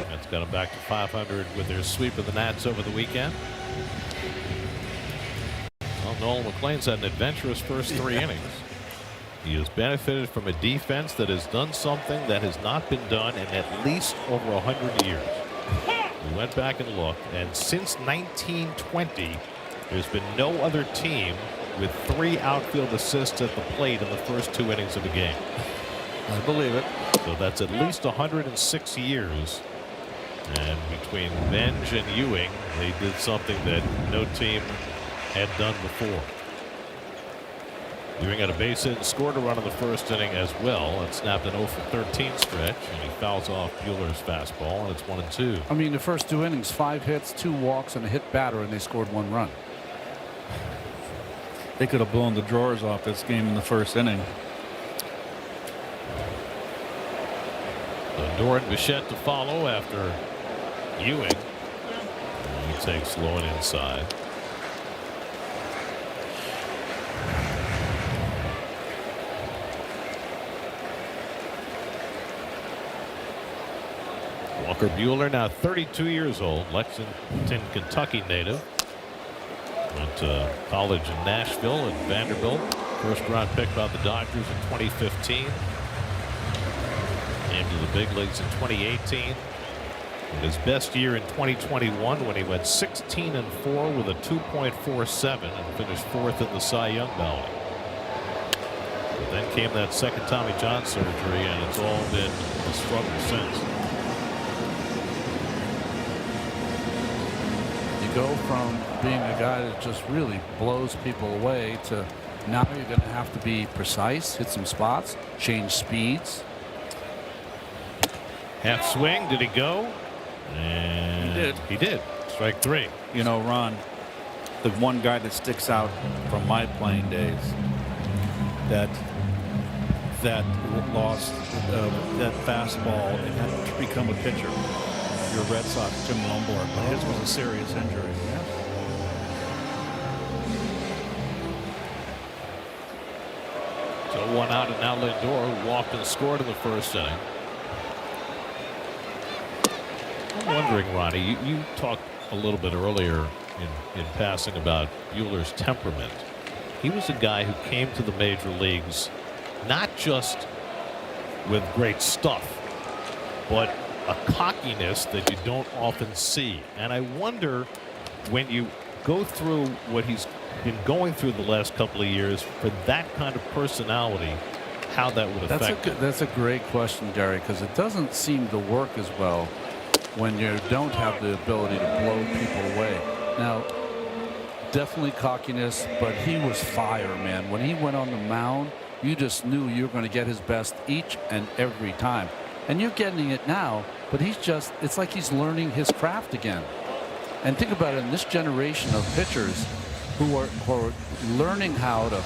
That's got him back to 500 with their sweep of the Nats over the weekend. Well, Nolan McLean's had an adventurous first 3 innings. He has benefited from a defense that has done something that has not been done in at least over 100 years. We went back and looked, and since 1920, there's been no other team with 3 outfield assists at the plate in the first 2 innings of a game. I believe it. So that's at least 106 years. And between Benj and Ewing, they did something that no team had done before. Ewing had a base hit and scored a run in the first inning as well. It snapped an 0-for-13 stretch, and he fouls off Buehler's fastball, and it's 1-2. I mean, the first 2 innings, 5 hits, 2 walks, and a hit batter, and they scored 1 run. They could have blown the drawers off this game in the first inning. Lindor and Bichette to follow after Ewing. He takes low and inside. Walker Buehler, now 32 years old, Lexington, Kentucky native. Went to college in Nashville and Vanderbilt. First round pick by the Dodgers in 2015. Came to the big leagues in 2018. And his best year in 2021 when he went 16-4 with a 2.47 and finished 4th in the Cy Young ballot. But then came that second Tommy John surgery, and it's all been a struggle since. Go from being a guy that just really blows people away to now you're going to have to be precise, hit some spots, change speeds. Half swing. Did he go? And he did. Strike 3. You know, Ron, the one guy that sticks out from my playing days that lost that fastball and had to become a pitcher. Your Red Sox, Jim Lombard, but his was a serious injury. So 1 out, and now Lindor, who walked and scored in the first inning. I'm wondering, Ronnie, you talked a little bit earlier in passing about Buehler's temperament. He was a guy who came to the major leagues not just with great stuff, but a cockiness that you don't often see. And I wonder, when you go through what he's been going through the last couple of years, for that kind of personality, how that would affect him. That's a great question, Gary, because it doesn't seem to work as well when you don't have the ability to blow people away. Now, definitely cockiness, but he was fire, man. When he went on the mound, you just knew you were going to get his best each and every time. And you're getting it now, but it's like he's learning his craft again. And think about it, in this generation of pitchers who are learning how to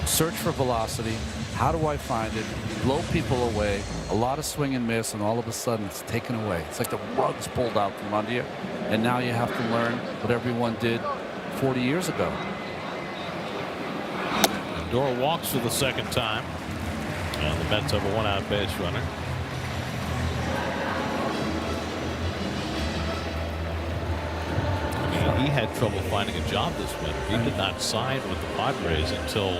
search for velocity, how do I find it, blow people away, a lot of swing and miss, and all of a sudden it's taken away. It's like the rug's pulled out from under you, and now you have to learn what everyone did 40 years ago. Lindor walks for the second time, and the Mets have a 1-out base runner. He had trouble finding a job this winter. He did not sign with the Padres until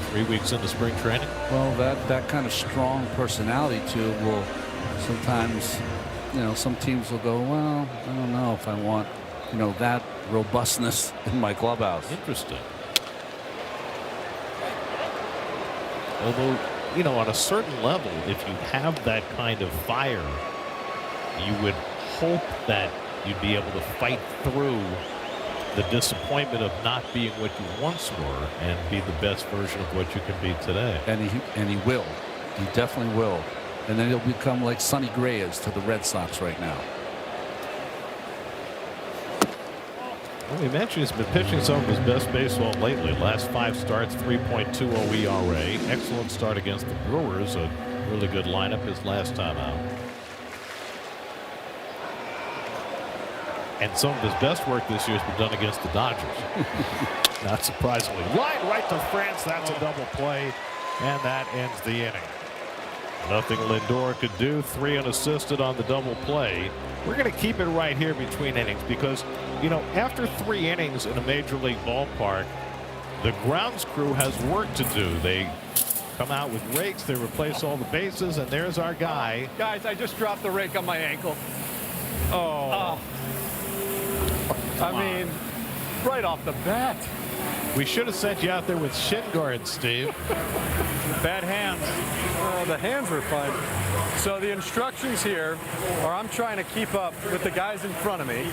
3 weeks into spring training. Well, that kind of strong personality too will sometimes, some teams will go, well, I don't know if I want, that robustness in my clubhouse. Interesting. Although, on a certain level, if you have that kind of fire, you would hope that you'd be able to fight through the disappointment of not being what you once were and be the best version of what you can be today. And he will. He definitely will. And then he'll become like Sonny Gray is to the Red Sox right now. Well, we mentioned he's been pitching some of his best baseball lately. Last 5 starts, 3.20 ERA. Excellent start against the Brewers. A really good lineup his last time out. And some of his best work this year has been done against the Dodgers. Not surprisingly. Line right to France. That's a double play. And that ends the inning. Nothing Lindor could do. 3 unassisted on the double play. We're going to keep it right here between innings because, after 3 innings in a major league ballpark, the grounds crew has work to do. They come out with rakes. They replace all the bases. And there's our guy. Guys, I just dropped the rake on my ankle. Oh. I mean, right off the bat. We should have sent you out there with shin guards, Steve. Bad hands. The hands were fine. So the instructions here are I'm trying to keep up with the guys in front of me.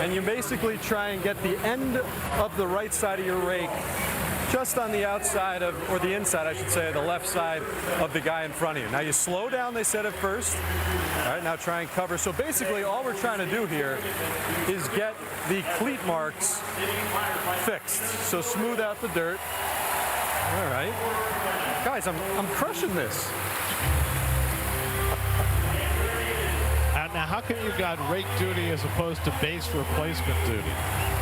And you basically try and get the end of the right side of your rake just on the outside of, or the inside, I should say, the left side of the guy in front of you. Now you slow down, they said at first. All right, now try and cover. So basically all we're trying to do here is get the cleat marks fixed. So smooth out the dirt. All right. Guys, I'm crushing this. Now, how come you got rake duty as opposed to base replacement duty?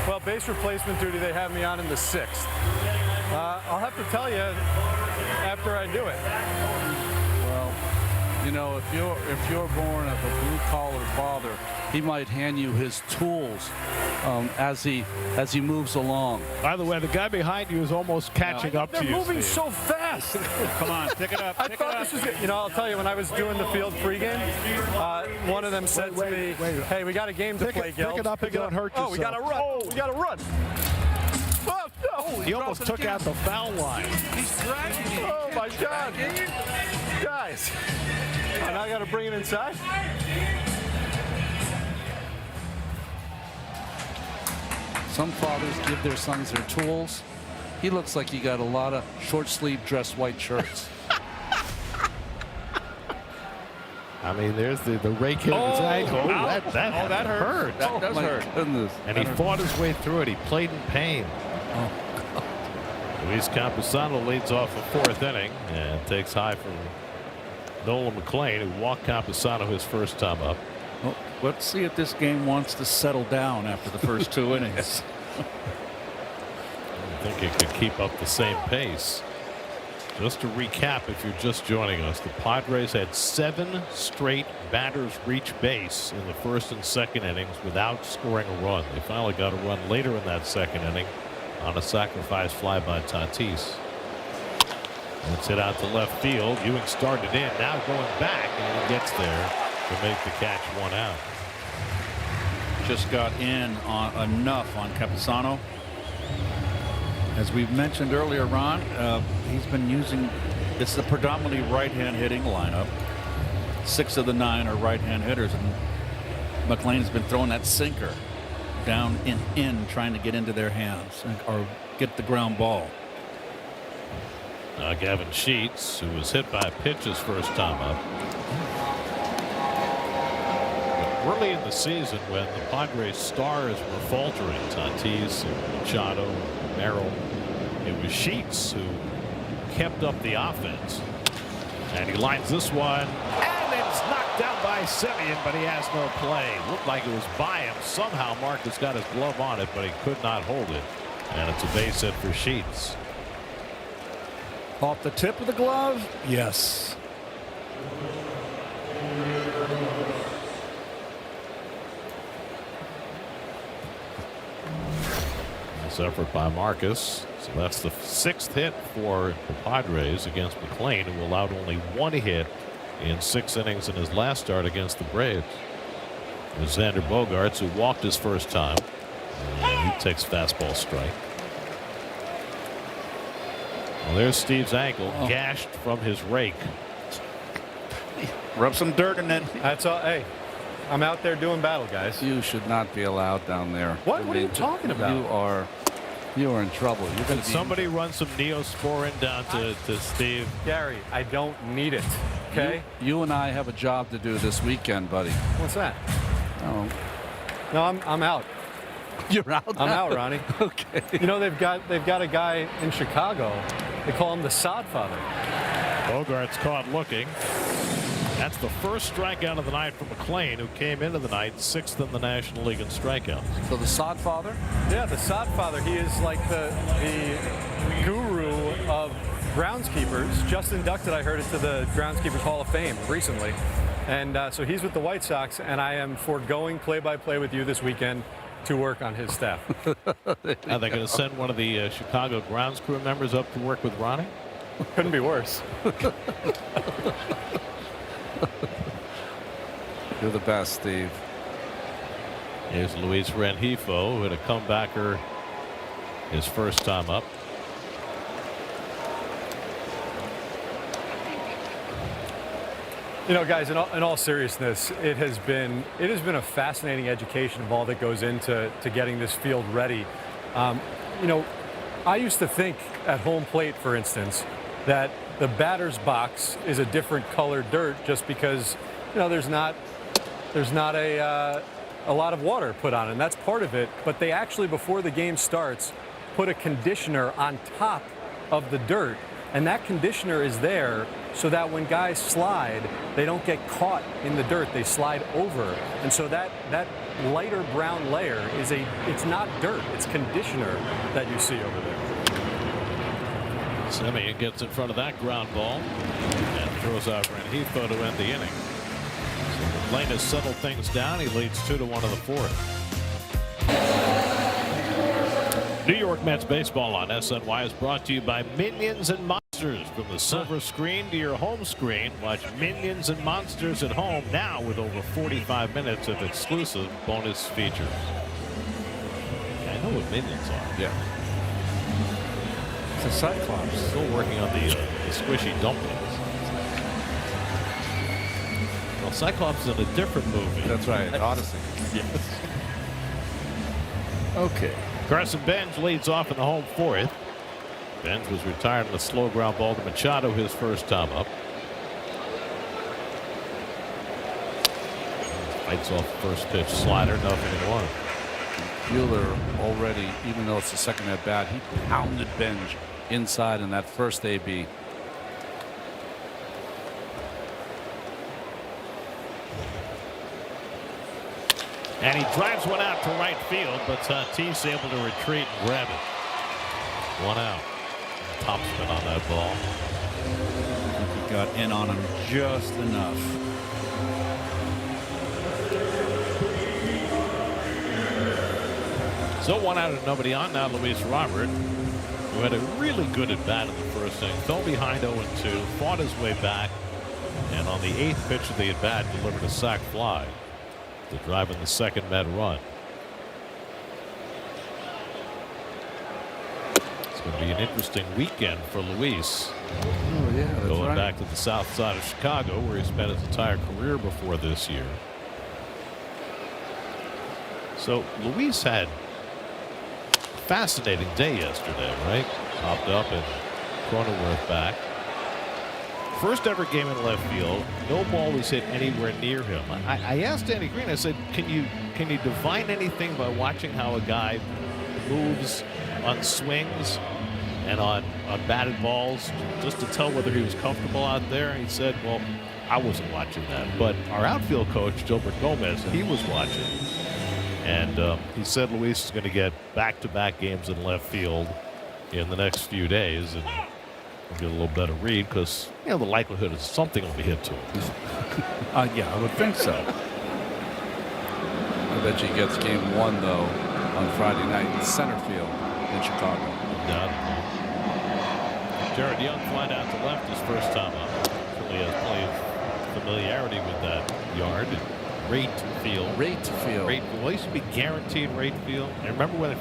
Well, base replacement duty, they have me on in the 6th. I'll have to tell you after I do it. Well, if you're born of a blue-collar father, he might hand you his tools as he moves along. By the way, the guy behind you is almost catching up to you. They're moving Steve. so fast. Come on, pick it up. I thought this was it. I'll tell you, when I was doing the field pregame, one of them said to me, "Hey, we got a game to play, Gil. Pick it up and don't hurt yourself. Oh, we got to run. We got to run." Oh, no. He almost took out the foul line. He's dragging you. Oh, my God. Guys. Now I got to bring it inside. Some fathers give their sons their tools. He looks like he got a lot of short-sleeve dress white shirts. I mean, there's the rake hit his ankle. That hurt. That does hurt. Goodness. And he fought his way through it. He played in pain. Luis Campusano leads off the 4th inning and takes high from Nolan McLean, who walked Campusano his first time up. Well, let's see if this game wants to settle down after the first 2 innings. I think it could keep up the same pace. Just to recap, if you're just joining us, the Padres had 7 straight batters reach base in the 1st and 2nd innings without scoring a run. They finally got a run later in that 2nd inning on a sacrifice fly by Tatis. It's hit out to left field. Ewing started in, now going back, and he gets there to make the catch 1 out. Just got in on enough on Campusano. As we mentioned earlier, Ron, he's been using, it's a predominantly right-hand hitting lineup. 6 of the 9 are right-hand hitters, and McLean has been throwing that sinker down in trying to get into their hands or get the ground ball. Gavin Sheets, who was hit by a pitch his first time up. But early in the season, when the Padres stars were faltering, Tatis, Machado, Merrill, it was Sheets who kept up the offense. And he lines this one, and it's knocked down by Semien, but he has no play. Looked like it was by him. Somehow Marcus got his glove on it, but he could not hold it. And it's a base hit for Sheets. Off the tip of the glove? Yes. Nice effort by Marcus. So that's the 6th hit for the Padres against McLean, who allowed only 1 hit in 6 innings in his last start against the Braves. With Xander Bogaerts, who walked his first time. And he takes fastball strike. Well, there's Steve's ankle, gashed from his rake. Rub some dirt in it. That's all. Hey, I'm out there doing battle, guys. You should not be allowed down there. What are you talking about? You are in trouble. You're going to Somebody run some Neosporin down to Steve. Gary, I don't need it. Okay. You and I have a job to do this weekend, buddy. What's that? Oh. No, I'm out. You're out. I'm out, Ronnie. Okay. You know they've got a guy in Chicago. They call him the Sod Father. Bogaerts caught looking. That's the first strikeout of the night from McLean, who came into the night 6th in the National League in strikeouts. So the Sod Father? Yeah, the Sod Father. He is like the guru of groundskeepers. Just inducted, I heard, into the Groundskeepers Hall of Fame recently. And so he's with the White Sox, and I am foregoing play-by-play with you this weekend to work on his staff. Are they going to send one of the Chicago grounds crew members up to work with Ronnie? Couldn't be worse. You're the best, Steve. Here's Luis Rengifo, who had a comebacker his first time up. You know, guys, in all seriousness, it has been a fascinating education of all that goes into getting this field ready. You know, I used to think at home plate, for instance, that the batter's box is a different colored dirt just because, you know, there's not a lot of water put on it, and that's part of it. But they actually, before the game starts, put a conditioner on top of the dirt, and that conditioner is there so that when guys slide, they don't get caught in the dirt. They slide over, and so that lighter brown layer it's not dirt, it's conditioner that you see over there. Semien gets in front of that ground ball and throws out Rengifo to end the inning. So McLean has settled things down. He leads 2-1 in the fourth. New York Mets baseball on SNY is brought to you by Minions and Monsters. From the silver screen to your home screen, watch Minions and Monsters at home now with over 45 minutes of exclusive bonus features. I know what Minions are. Yeah. It's a Cyclops. Still working on the squishy dumplings. Well, Cyclops is in a different movie. That's right. Odyssey. Yes. Okay. Carson Benj leads off in the home fourth. Benj was retired on a slow ground ball to Machado his first time up. Fights off first pitch slider, 0-1. Buehler already, even though it's the second at bat, he pounded Benj inside in that first AB. And he drives one out to right field, but Tatis able to retreat and grab it. One out. Topspin on that ball. I think he got in on him just enough. So 1 out and nobody on. Now Luis Robert, who had a really good at bat in the first inning, fell behind 0-2, fought his way back, and on the 8th pitch of the at bat delivered a sac fly to drive in the second Met run. It's going to be an interesting weekend for Luis. Oh, yeah, that's Going right. back to the south side of Chicago, where he spent his entire career before this year. So Luis had a fascinating day yesterday, right? Popped up and Cronenworth back. First ever game in left field. No ball was hit anywhere near him. I asked Andy Green, I said, can you divine anything by watching how a guy moves on swings and on batted balls just to tell whether he was comfortable out there? And he said, well, I wasn't watching that. But our outfield coach, Gilbert Gomez, he was watching. And he said Luis is going to get back-to-back games in left field in the next few days. And we'll get a little better read because, you know, the likelihood is something will be hit to him. Yeah, I would think so. I bet you he gets game 1, though, on Friday night in center field in Chicago. Jared Young flying out to left his first time up. Certainly has plenty of familiarity with that yard. rate field. Rate field. Well, it used to be guaranteed rate field. And remember when they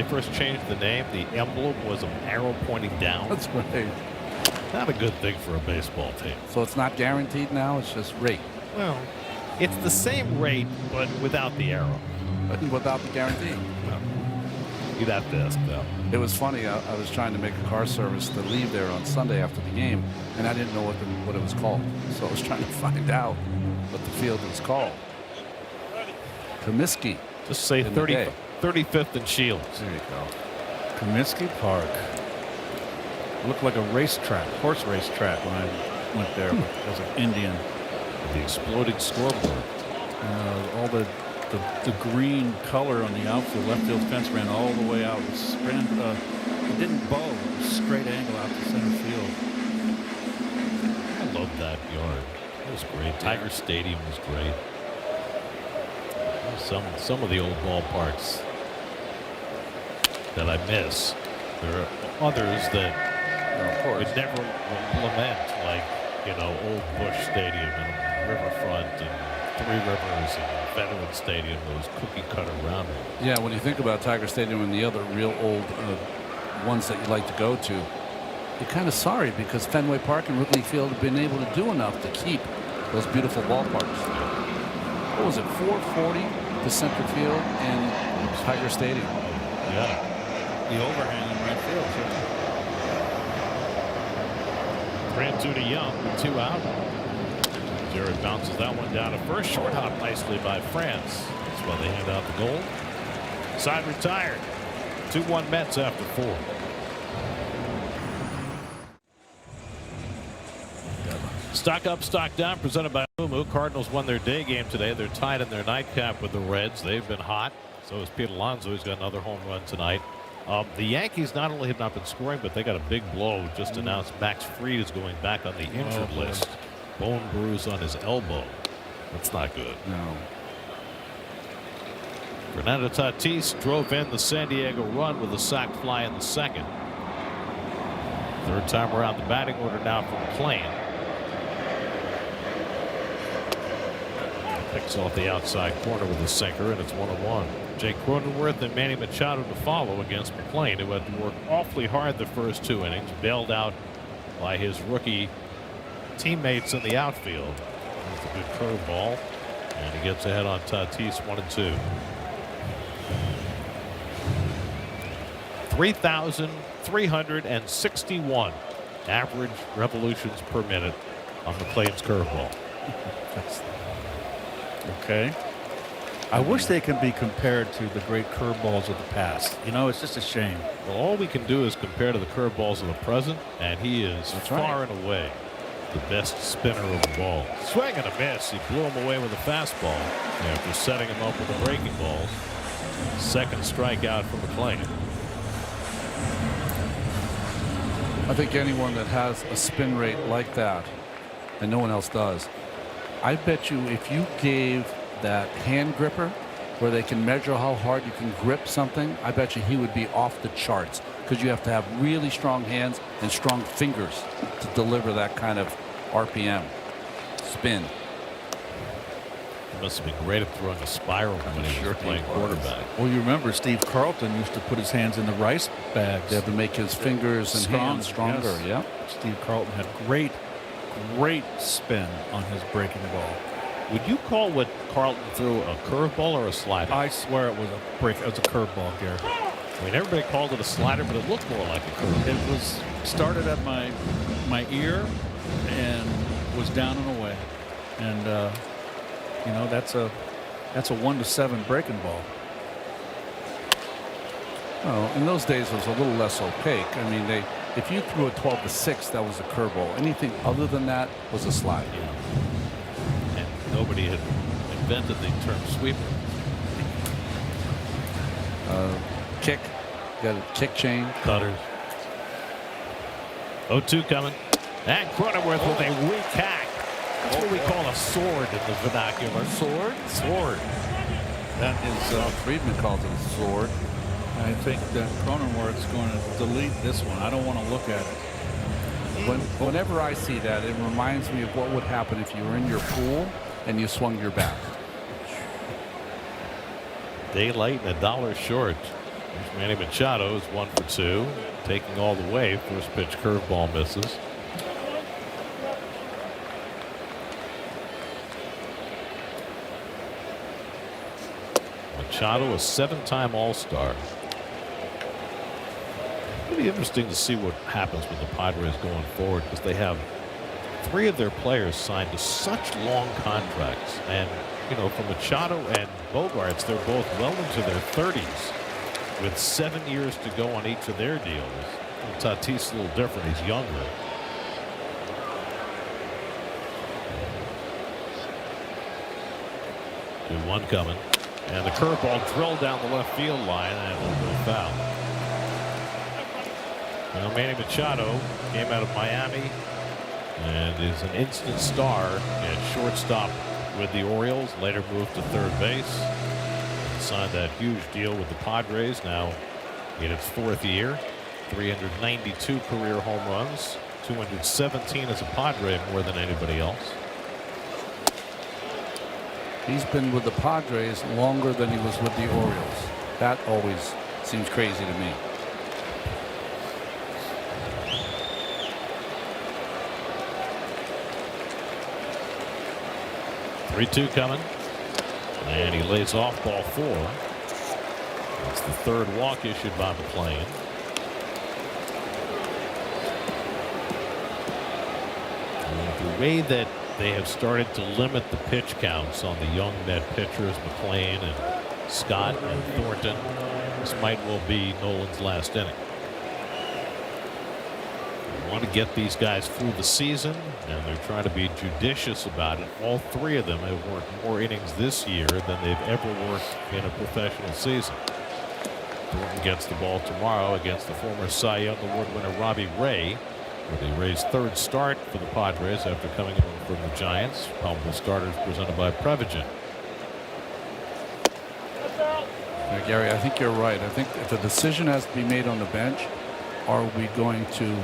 first changed the name? The emblem was an arrow pointing down. That's right. Not a good thing for a baseball team. So it's not guaranteed now. It's just rate. Well, it's the same rate, but without the arrow. Without the guarantee. No. You'd have to ask them. It was funny. I was trying to make a car service to leave there on Sunday after the game, and I didn't know what it was called. So I was trying to find out what the field was called. Comiskey. Just say 35th and Shields. There you go. Comiskey Park. Looked like a racetrack, horse racetrack when I went there as an Indian. The exploding scoreboard. All the green color on the outfield, left field fence ran all the way out. It didn't bow, it was straight angle out to center field. I love that yard. It was great. Tiger Stadium was great. Some of the old ballparks that I miss. There are others that would never lament, like, Old Busch Stadium and Riverfront and Three Rivers and Veterans Stadium, those cookie cutter round ones. Yeah, when you think about Tiger Stadium and the other real old ones that you like to go to, you're kind of sorry because Fenway Park and Wrigley Field have been able to do enough to keep those beautiful ballparks. What was it, 440 to center field and Tiger Stadium? Yeah. The overhang in right field, too. 3-2 to Young with 2 out. Jared bounces that one down to first. Short hop nicely by France. That's why they hand out the goal. Side retired. 2-1 Mets after 4. Stock up, stock down, presented by Mumu. Cardinals won their day game today. They're tied in their nightcap with the Reds. They've been hot. So is Pete Alonso. He's got another home run tonight. The Yankees not only have not been scoring, but they got a big blow. Just announced Max Fried is going back on the injured list. Bone bruise on his elbow. That's not good. No. Fernando Tatis drove in the San Diego run with a sac fly in the second. Third time around the batting order now for McClain. Picks off the outside corner with a sinker, and it's 1-1. Jake Cronenworth and Manny Machado to follow against McClain, who had to work awfully hard the first 2 innings, bailed out by his rookie teammates in the outfield. That's a good curveball, and he gets ahead on Tatis, 1-2. 3,361 average revolutions per minute on McClain's curveball. Okay. I wish they could be compared to the great curveballs of the past. It's just a shame. Well, all we can do is compare to the curveballs of the present, and he is far and away the best spinner of the ball. Swing and a miss. He blew him away with a fastball after setting him up with the breaking balls. Second strikeout for McClain. I think anyone that has a spin rate like that, and no one else does, I bet you if you gave that hand gripper where they can measure how hard you can grip something, I bet you he would be off the charts because you have to have really strong hands and strong fingers to deliver that kind of RPM spin. He must have been great at throwing a spiral when he was playing quarterback. Well, you remember Steve Carlton used to put his hands in the rice bags. They have to make his fingers and hands stronger. Yes. Yeah. Steve Carlton had great spin on his breaking ball. Would you call what Carlton threw a curveball or a slider? I swear it was a curveball, Gary. I mean, everybody called it a slider, but it looked more like a curveball. It was started at my ear and was down and away, and that's a 1-7 breaking ball. Oh, in those days it was a little less opaque. I mean, if you threw a 12-6, that was a curveball. Anything other than that was a slide. Yeah. And nobody had invented the term sweeper. Kick, got a kick chain. Cutters. 0-2 coming. And Cronenworth with a weak hack. That's what we call a sword in the vernacular. Sword? Sword. That is Friedman calls it a sword. I think that Cronenworth's going to delete this one. I don't want to look at it. Whenever I see that, it reminds me of what would happen if you were in your pool and you swung your bat. daylight and $1 short. Here's Manny Machado is 1 for 2, taking all the way. First pitch curveball misses. Machado, a 7-time All-Star. It'll be interesting to see what happens with the Padres going forward, because they have 3 of their players signed to such long contracts. And, you know, for Machado and Bogarts, they're both well into their 30s with 7 years to go on each of their deals. And Tatis a little different. He's younger. Two one coming. And the curveball drilled down the left field line, and it will go foul. Well, Manny Machado came out of Miami and is an instant star at shortstop with the Orioles. Later moved to third base. And signed that huge deal with the Padres. Now in its 4th year. 392 career home runs. 217 as a Padre, more than anybody else. He's been with the Padres longer than he was with the Orioles. That always seems crazy to me. Three-two coming. And he lays off ball 4. That's the 3rd walk issued by McClain. The way that they have started to limit the pitch counts on the young net pitchers, McClain and Scott and Thornton. This might well be Nolan's last inning. They want to get these guys through the season, and they're trying to be judicious about it. All 3 of them have worked more innings this year than they've ever worked in a professional season. Thornton gets the ball tomorrow against the former Cy Young Award winner Robbie Ray, where they raised 3rd start for the Padres after coming in from the Giants. Probable starters presented by Prevagen. Gary, I think you're right. I think if the decision has to be made on the bench, are we going to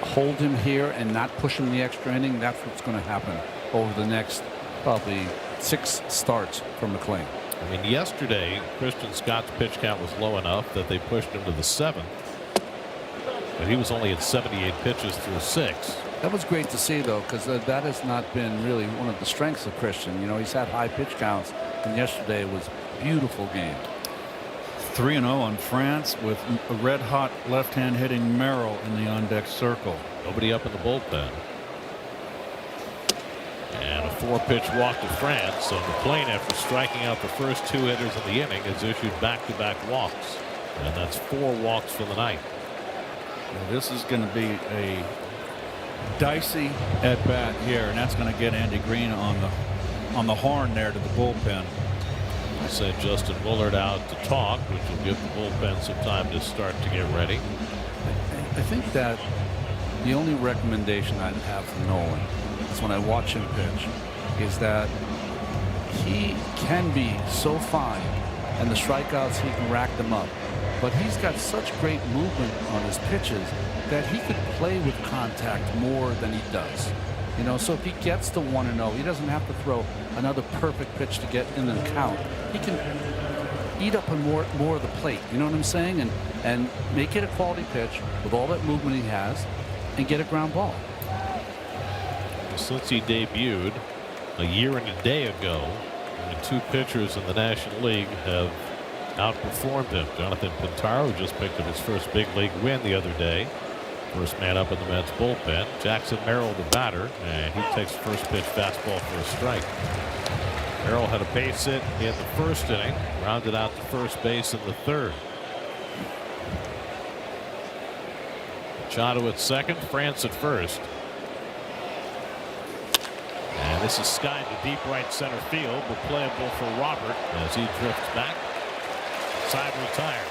hold him here and not push him the extra inning? That's what's going to happen over the next probably 6 starts for McClain. I mean, yesterday Christian Scott's pitch count was low enough that they pushed him to the 7th. But he was only at 78 pitches through 6. That was great to see, though, because that has not been really one of the strengths of Christian. You know, he's had high pitch counts, and yesterday was a beautiful game. 3-0 on France with a red-hot left-hand hitting Merrill in the on-deck circle. Nobody up in the bullpen. And a 4-pitch walk to France. So McClain, after striking out the first 2 hitters in the inning, has issued back-to-back walks. And that's 4 walks for the night. Well, this is going to be a dicey at bat here, and that's going to get Andy Green on the horn there to the bullpen. I sent Justin Willard out to talk, which will give the bullpen some time to start to get ready. I think that the only recommendation I'd have for Nolan is when I watch him pitch is that he can be so fine, and the strikeouts, he can rack them up. But he's got such great movement on his pitches that he could play with contact more than he does. You know, so if he gets to 1-0, he doesn't have to throw another perfect pitch to get in the count. He can eat up on more of the plate. You know what I'm saying? And make it a quality pitch with all that movement he has and get a ground ball. Since he debuted a year and a day ago, only 2 pitchers in the National League have outperformed him. Jonathan Pintaro, who just picked up his first big league win the other day. First man up in the Mets bullpen. Jackson Merrill, the batter, and he takes the first pitch fastball for a strike. Merrill had a base hit in the 1st inning, rounded out to first base in the 3rd. Machado at 2nd, France at 1st. And this is skied to deep right center field, but playable for Robert as he drifts back. Side retired.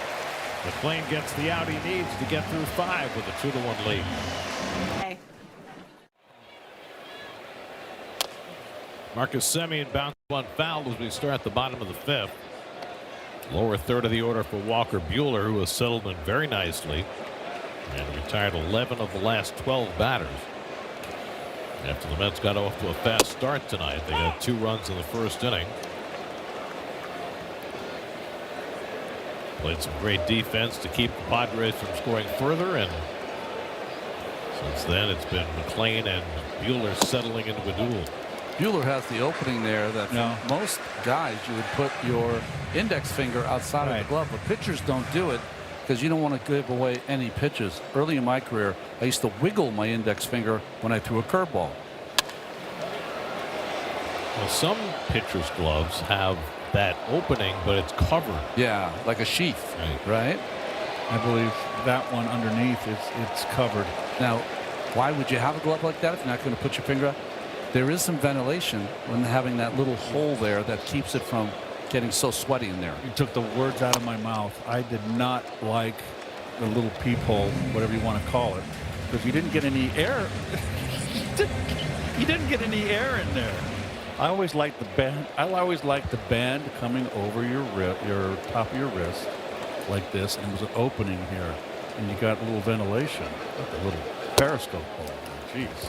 McClain gets the out he needs to get through 5 with a 2-1 lead. Okay. Marcus Semien bounced one foul as we start the bottom of the 5th. Lower 3rd of the order for Walker Buehler, who has settled in very nicely and retired 11 of the last 12 batters. After the Mets got off to a fast start tonight, they got 2 runs in the 1st inning. Played some great defense to keep the Padres from scoring further, and since then it's been McLean and Buehler settling into a duel. Buehler has the opening there that for most guys you would put your index finger outside of the glove, but pitchers don't do it because you don't want to give away any pitches. Early in my career, I used to wiggle my index finger when I threw a curveball. Well, some pitchers' gloves have that opening, but it's covered. Yeah, like a sheath, right? I believe that one underneath it's covered. Now, why would you have a glove like that if you're not going to put your finger up? There is some ventilation when having that little hole there that keeps it from getting so sweaty in there. You took the words out of my mouth. I did not like the little peephole, whatever you want to call it, because you didn't get any air. You didn't get any air in there. I always liked the band. I always liked the band coming over your top of your wrist like this, and there was an opening here, and you got a little ventilation, like a little periscope hole. Jeez.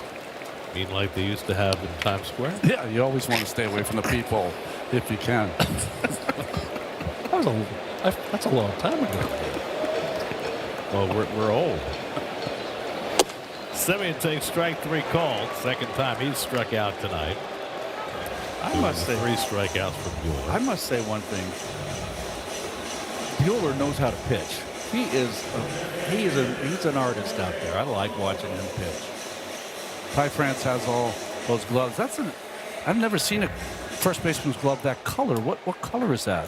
Mean like they used to have in Times Square? Yeah, you always want to stay away from the peephole if you can. That's a long time ago. Well, we're old. Semien takes strike 3 called. Second time he's struck out tonight. I must say 3 strikeouts from Buehler. I must say one thing. Buehler knows how to pitch. He's an artist out there. I like watching him pitch. Ty France has all those gloves. I've never seen a first baseman's glove that color. What color is that?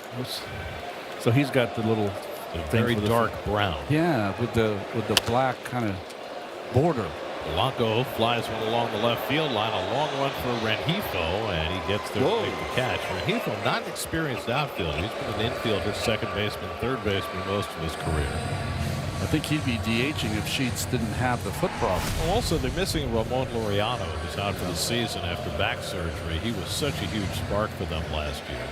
So he's got the little very dark brown. Yeah, with the black kind of border. Blanco flies one along the left field line. A long one for Rengifo, and he gets there to make the catch. Rengifo, not an experienced outfielder. He's been an infielder, second baseman, third baseman most of his career. I think he'd be DHing if Sheets didn't have the foot problem. Also, they're missing Ramon Laureano, who's out for the season after back surgery. He was such a huge spark for them last year.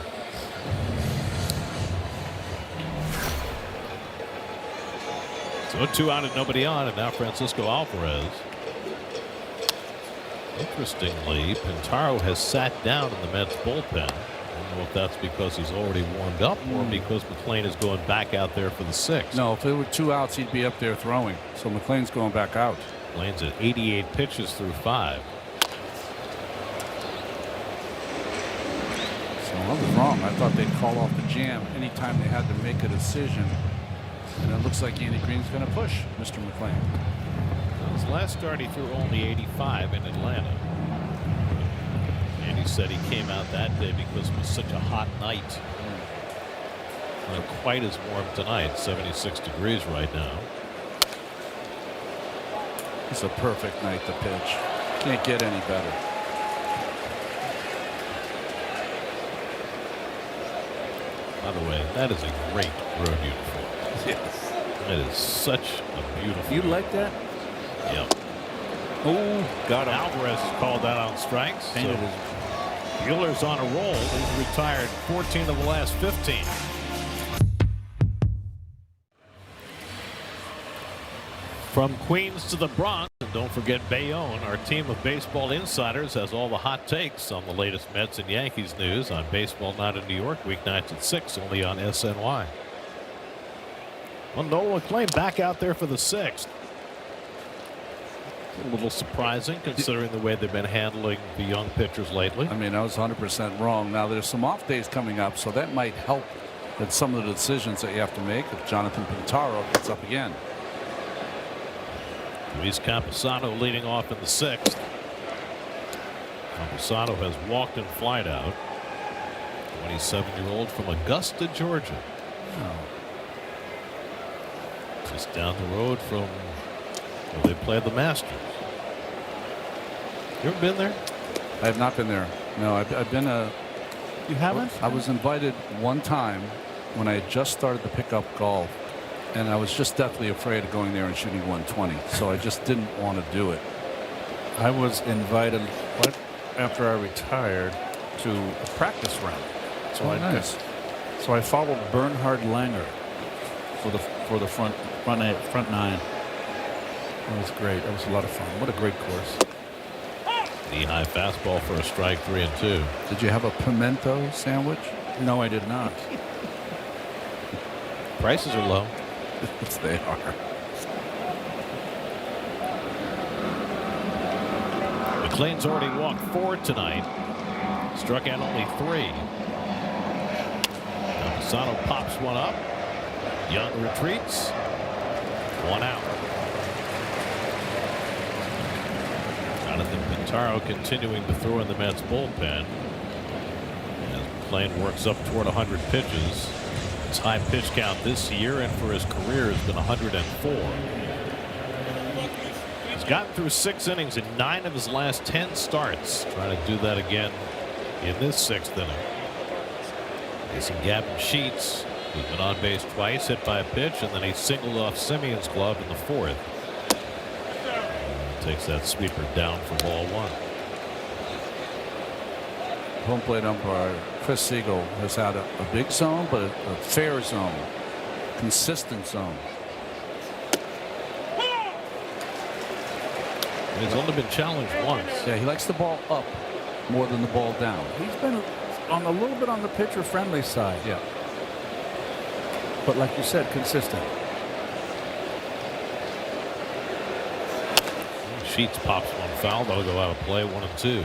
So 2 out and nobody on, and now Francisco Alvarez. Interestingly, Pintaro has sat down in the Mets bullpen. I don't know if that's because he's already warmed up or because McLean is going back out there for the 6th. No, if there were 2 outs, he'd be up there throwing. So McLean's going back out. McLean's at 88 pitches through 5. So I was wrong. I thought they'd call off the jam anytime they had to make a decision. And it looks like Andy Green's going to push Mr. McLean. His last start, he threw only 85 in Atlanta. And he said he came out that day because it was such a hot night. Not quite as warm tonight, 76 degrees right now. It's a perfect night to pitch. Can't get any better. By the way, that is a great road uniform. Yes. That is such a beautiful. You like that? Yep. Oh, got him. Alvarez is called out on strikes. So Buehler's on a roll. He's retired 14 of the last 15. From Queens to the Bronx, and don't forget Bayonne, our team of baseball insiders has all the hot takes on the latest Mets and Yankees news on Baseball Night in New York, weeknights at 6, only on SNY. Well, Nolan McLean back out there for the 6th. A little surprising considering the way they've been handling the young pitchers lately. I mean, I was 100% wrong. Now there's some off days coming up, so that might help in some of the decisions that you have to make if Jonathan Pintaro gets up again. Luis Camposano leading off in the 6th. Camposano has walked and flied out. 27-year-old from Augusta, Georgia. Just down the road from where they played the Masters. You ever been there? I have not been there. No, I've been a. You haven't? I was invited one time when I had just started to pick up golf, and I was just deathly afraid of going there and shooting 120. So I just didn't want to do it. I was invited after I retired to a practice round. So So I followed Bernhard Langer for the front 9. That was great. That was a lot of fun. What a great course. The high fastball for a strike, 3-2. Did you have a pimento sandwich? No, I did not. Prices are low. Yes, they are. McLean's already walked 4 tonight. Struck out only 3. Pisano pops one up. Young retreats. 1 out. Jonathan Pintaro continuing to throw in the Mets bullpen. As McLean works up toward 100 pitches. His high pitch count this year and for his career has been 104. He's gotten through 6 innings in 9 of his last 10 starts. Trying to do that again in this 6th inning. Facing Gavin Sheets, who's been on base twice, hit by a pitch, and then he singled off Simeon's glove in the 4th. Takes that sweeper down for ball 1. Home plate umpire Chris Siegel has had a big zone, but a fair zone, consistent zone. He's only been challenged once. Yeah, he likes the ball up more than the ball down. He's been on a little bit on the pitcher friendly side. Yeah. But like you said, consistent. Sheets pops one foul. That'll go out of play. 1-2.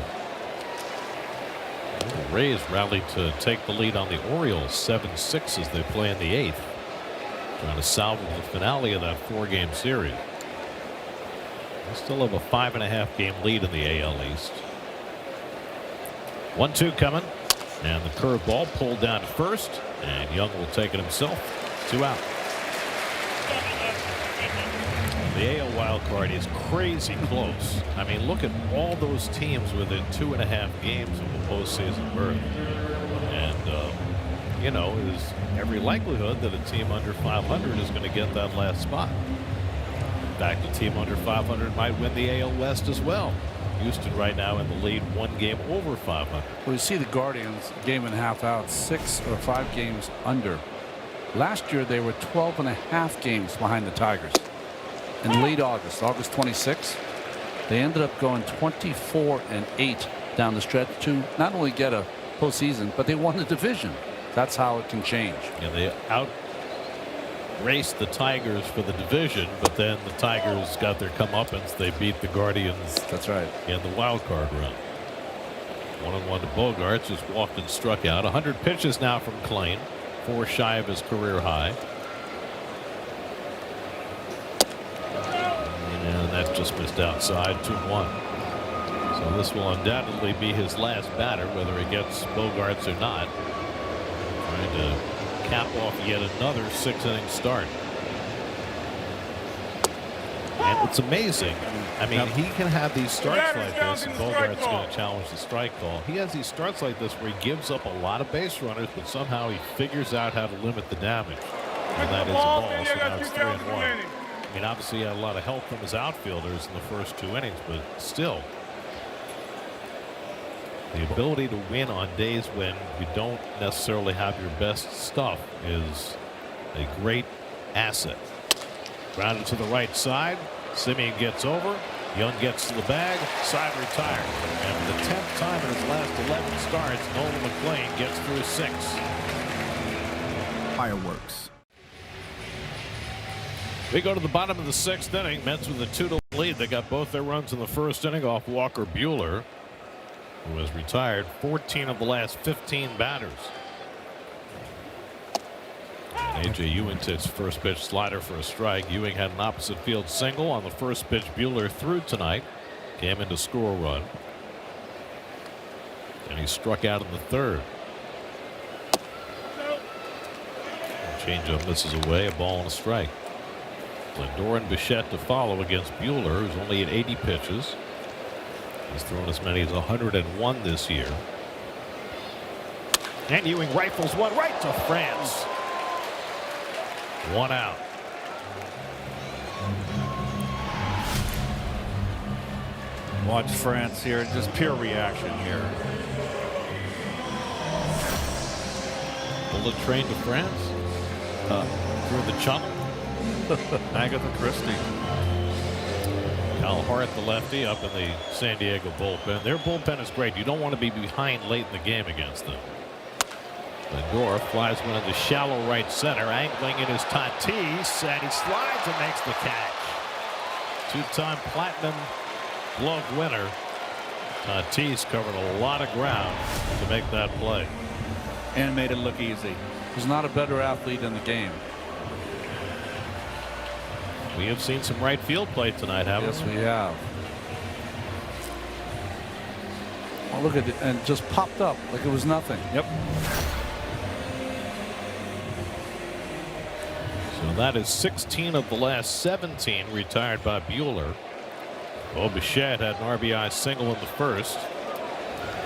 The Rays rallied to take the lead on the Orioles 7-6 as they play in the 8th. Trying to salvage the finale of that 4-game series. They still have a 5.5 game lead in the AL East. 1-2 coming. And the curveball pulled down to first. And Young will take it himself. 2 out. The AL wild card is crazy close. I mean, look at all those teams within 2.5 games of a postseason berth. And, you know, there's every likelihood that a team under 500 is going to get that last spot. In fact, a team under 500 might win the AL West as well. Houston right now in the lead, 1 game over 500. Well, you see the Guardians game and a half out, 6 or 5 games under. Last year they were 12.5 games behind the Tigers. In late August 26th, they ended up going 24-8 down the stretch to not only get a postseason, but they won the division. That's how it can change. Yeah, they out-raced the Tigers for the division, but then the Tigers got their comeuppance. They beat the Guardians. That's right. In the wild card round. 1-1 to Bogaerts, who's walked and struck out. 100 pitches now from Klein, 4 shy of his career high. And that just missed outside. 2-1. So this will undoubtedly be his last batter, whether he gets Bogaerts or not. Trying to cap off yet another 6-inning start. And it's amazing. I mean, he can have these starts like this, and Bogaerts going to challenge the strike call. He has these starts like this where he gives up a lot of base runners, but somehow he figures out how to limit the damage. And that is a ball, so now it's 3-1. I mean, obviously he had a lot of help from his outfielders in the first 2 innings, but still, the ability to win on days when you don't necessarily have your best stuff is a great asset. Grounded to the right side. Simeon gets over. Young gets to the bag. Side retired. And for the 10th time in his last 11 starts, Nolan McLean gets through 6. Fireworks. We go to the bottom of the 6th inning. Mets with a 2-0 lead. They got both their runs in the first inning off Walker Buehler, who has retired 14 of the last 15 batters. And A.J. Ewing takes first pitch slider for a strike. Ewing had an opposite field single on the first pitch Buehler threw tonight. Came in to score a run. And he struck out in the 3rd. Changeup misses away, a ball and a strike. Lindor and Bichette to follow against Buehler, who's only at 80 pitches. He's thrown as many as 101 this year. And Ewing rifles one right to France. 1 out. Watch France here, just pure reaction here. Bullet train to France. Through the channel. Agatha Christie. Cal Hart, the lefty, up in the San Diego bullpen. Their bullpen is great. You don't want to be behind late in the game against them. Lindor flies one in the shallow right center. Angling it is Tatis, and he slides and makes the catch. Two-time platinum glove winner. Tatis covered a lot of ground to make that play. And made it look easy. There's not a better athlete in the game. We have seen some right field play tonight, haven't Yes, we have. Oh, look at it, and just popped up like it was nothing. Yep. So that is 16 of the last 17 retired by Buehler. Bo Bichette had an RBI single in the first,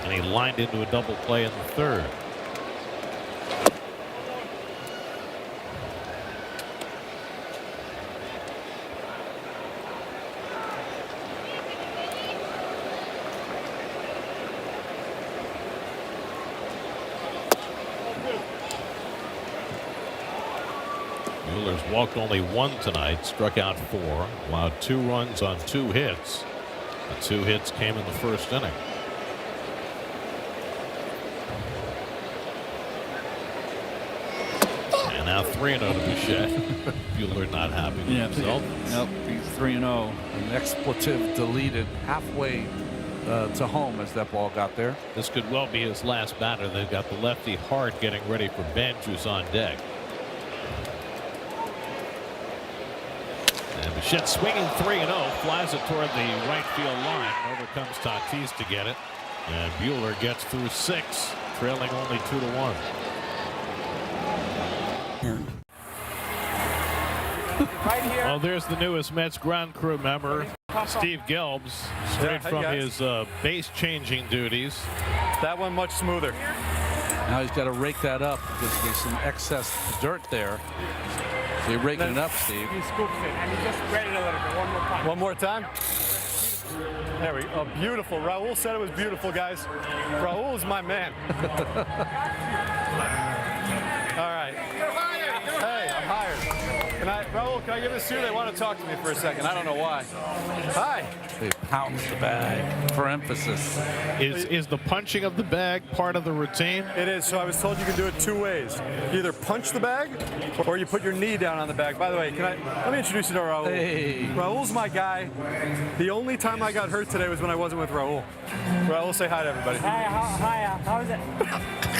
and he lined into a double play in the third. Buehler's walked only one tonight, struck out 4, allowed 2 runs on 2 hits. The 2 hits came in the first inning. And now 3-0 to Bichette. Buehler not happy with himself. Nope, he's 3-0. An expletive deleted halfway to home as that ball got there. This could well be his last batter. They've got the lefty Hart getting ready for bench, who's on deck. And Bichette swinging 3-0, flies it toward the right field line. Over comes Tatis to get it. And Buehler gets through 6, trailing only 2-1. Right here. Well, there's the newest Mets ground crew member, Steve Gelbs, straight from his base changing duties. That one much smoother. Now he's got to rake that up because there's some excess dirt there. So you're raking it up, Steve. He scoops it and he just spread it a little bit. One more time. One more time. There we go. Beautiful. Raul said it was beautiful, guys. Raul is my man. All right. Hey, I'm hired. Raul, can I give this to you? They want to talk to me for a second. I don't know why. Hi. They pound the bag for emphasis. Is the punching of the bag part of the routine? It is. So I was told you can do it 2 ways. You either punch the bag or you put your knee down on the bag. By the way, let me introduce you to Raul. Hey. Raul's my guy. The only time I got hurt today was when I wasn't with Raul. Raul, say hi to everybody. Hi, how is it?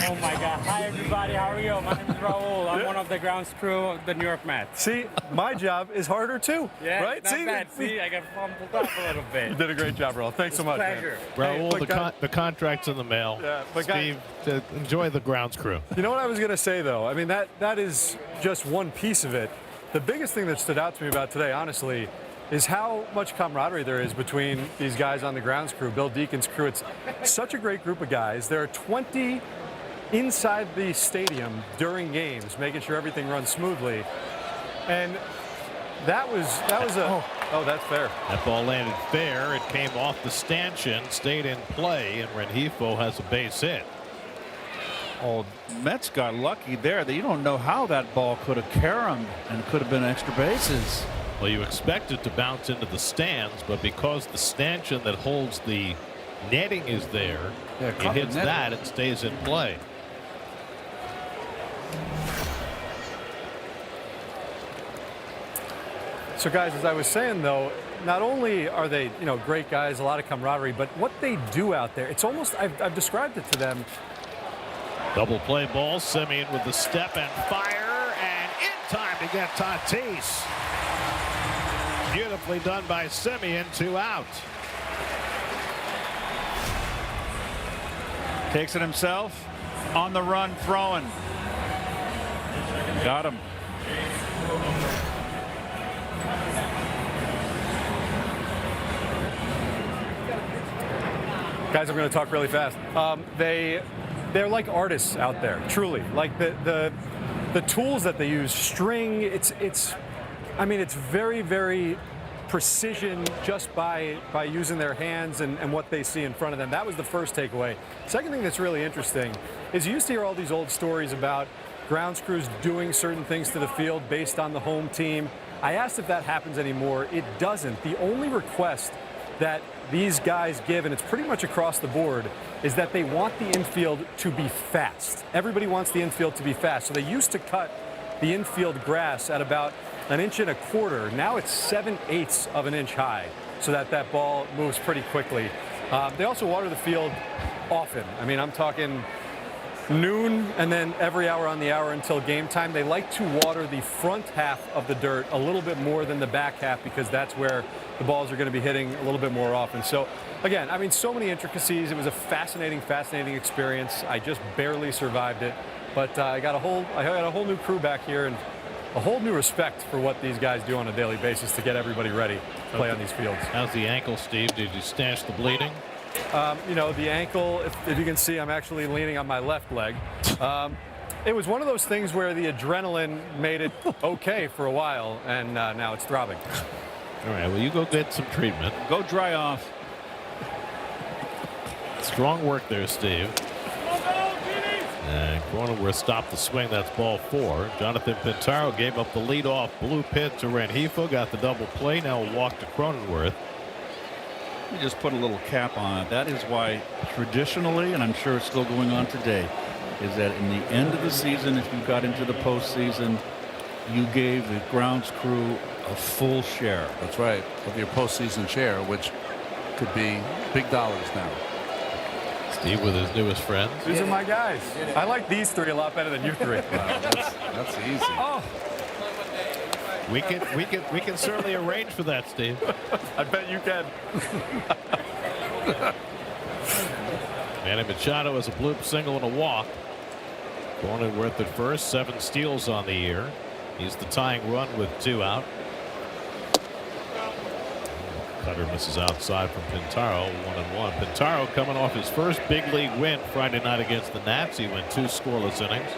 Oh my God. Hi everybody, how are you? My name is Raul. I'm one of the grounds crew of the New York Mets. See, my job is harder too. Yeah, right? not bad. See, I got fumbled up a little bit. You did a great job, Raul. Thanks so much. Pleasure. Raul, Hey, the contract's in the mail. Yeah, but Steve, enjoy the grounds crew. You know what I was going to say, though? I mean, that is just one piece of it. The biggest thing that stood out to me about today, honestly, is how much camaraderie there is between these guys on the grounds crew, Bill Deacon's crew. It's such a great group of guys. There are 20 inside the stadium during games, making sure everything runs smoothly. And that was oh, that's fair. That ball landed fair. It came off the stanchion, stayed in play, and Rengifo has a base hit. Oh, Mets got lucky there. You don't know how that ball could have caromed and could have been extra bases. Well, you expect it to bounce into the stands, but because the stanchion that holds the netting is there, it hits that and stays in play. So, guys, as I was saying, though, not only are they, great guys, a lot of camaraderie, but what they do out there, it's almost, I've described it to them. Double play ball, Semien with the step and fire, and in time to get Tatis. Beautifully done by Semien, 2 out. Takes it himself, on the run, throwing. Got him. Guys, I'm going to talk really fast. They're like artists out there, truly. Like the tools that they use, string. It's very, very precision just by using their hands and what they see in front of them. That was the first takeaway. Second thing that's really interesting is you used to hear all these old stories about grounds crews doing certain things to the field based on the home team. I asked if that happens anymore. It doesn't. The only request that these guys give, and it's pretty much across the board, is that they want the infield to be fast. Everybody wants the infield to be fast. So they used to cut the infield grass at about 1.25 inches. Now it's 7/8 of an inch high, so that that ball moves pretty quickly. They also water the field often. I mean, I'm talking noon and then every hour on the hour until game time. They like to water the front half of the dirt a little bit more than the back half because that's where the balls are going to be hitting a little bit more often. So again, I mean, so many intricacies. It was a fascinating experience. I just barely survived it, but I got a whole new crew back here and a whole new respect for what these guys do on a daily basis to get everybody ready to play on these fields. How's the ankle, Steve? Did you stash the bleeding? You know, the ankle, if you can see, I'm actually leaning on my left leg. It was one of those things where the adrenaline made it okay for a while, and now it's throbbing. All right, well, you go get some treatment. Go dry off. Strong work there, Steve. And Cronenworth stopped the swing. That's ball 4. Jonathan Pintaro gave up the leadoff blue pit to Rengifo. Got the double play. Now a walk to Cronenworth. Let me just put a little cap on it. That is why traditionally, and I'm sure it's still going on today, is that in the end of the season, if you got into the postseason, you gave the grounds crew a full share. That's right, of your postseason share, which could be big dollars now. Steve with his newest friends. These are my guys. I like these three a lot better than you three. That's easy. Oh. We can certainly arrange for that, Steve. I bet you can. Manny Machado has a bloop single and a walk. Cronenworth at first, 7 steals on the year. He's the tying run with 2 out. Cutter misses outside from Pintaro, 1-1. Pintaro coming off his first big league win Friday night against the Nats. He went 2 scoreless innings.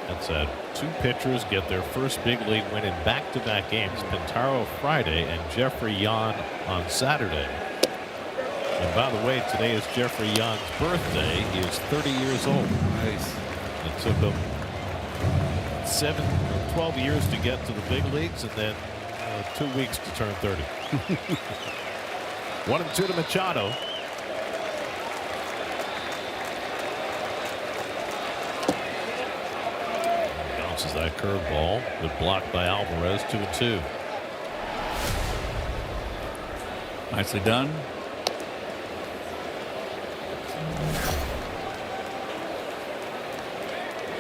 That said, 2 pitchers get their first big league win in back-to-back games. Pintaro Friday and Jeffrey Yan on Saturday. And by the way, today is Jeffrey Yan's birthday. He is 30 years old. Nice. It took him 12 years to get to the big leagues, and then 2 weeks to turn 30. 1-2 to Machado. Bounces that curveball, but blocked by Alvarez. 2-2. Nicely done.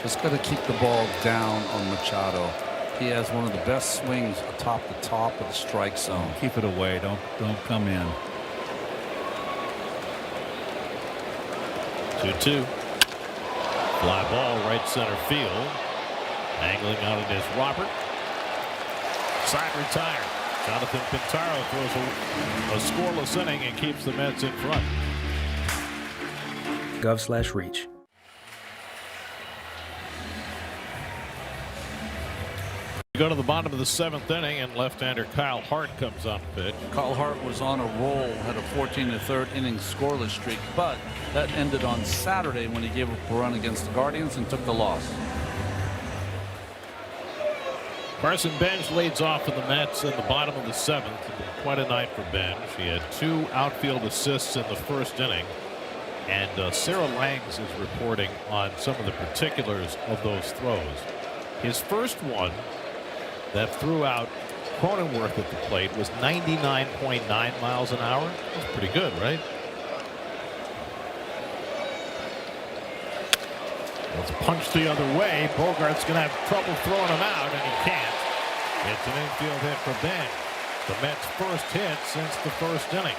Just got to keep the ball down on Machado. He has one of the best swings atop the top of the strike zone. Keep it away. Don't come in. 2-2. Fly ball right center field. Angling out it is Robert. Side retired. Jonathan Pintaro throws a scoreless inning and keeps the Mets in front. Gov/reach. Go to the bottom of the 7th inning, and left-hander Kyle Hart comes on the pitch. Kyle Hart was on a roll, had a 14 1/3 inning scoreless streak, but that ended on Saturday when he gave up a run against the Guardians and took the loss. Carson Bench leads off for the Mets in the bottom of the 7th. Quite a night for Bench. He had 2 outfield assists in the first inning, and Sarah Langs is reporting on some of the particulars of those throws. His first one that threw out Cronenworth at the plate was 99.9 miles an hour. That's pretty good, right? Let's punch the other way. Bogart's going to have trouble throwing him out, and he can't. It's an infield hit for Bench. The Mets' first hit since the first inning.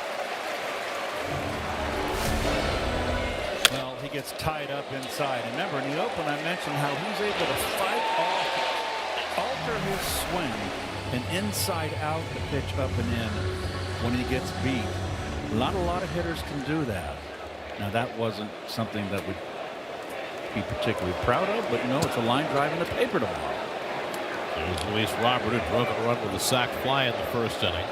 Well, he gets tied up inside. And remember, in the open, I mentioned how he's able to fight off, alter his swing, and inside out the pitch up and in when he gets beat. Not a lot of hitters can do that. Now, that wasn't something that would be particularly proud of, but no, it's a line drive in the paper tomorrow. There's Luis Robert, who drove a run with a sac fly in the first inning.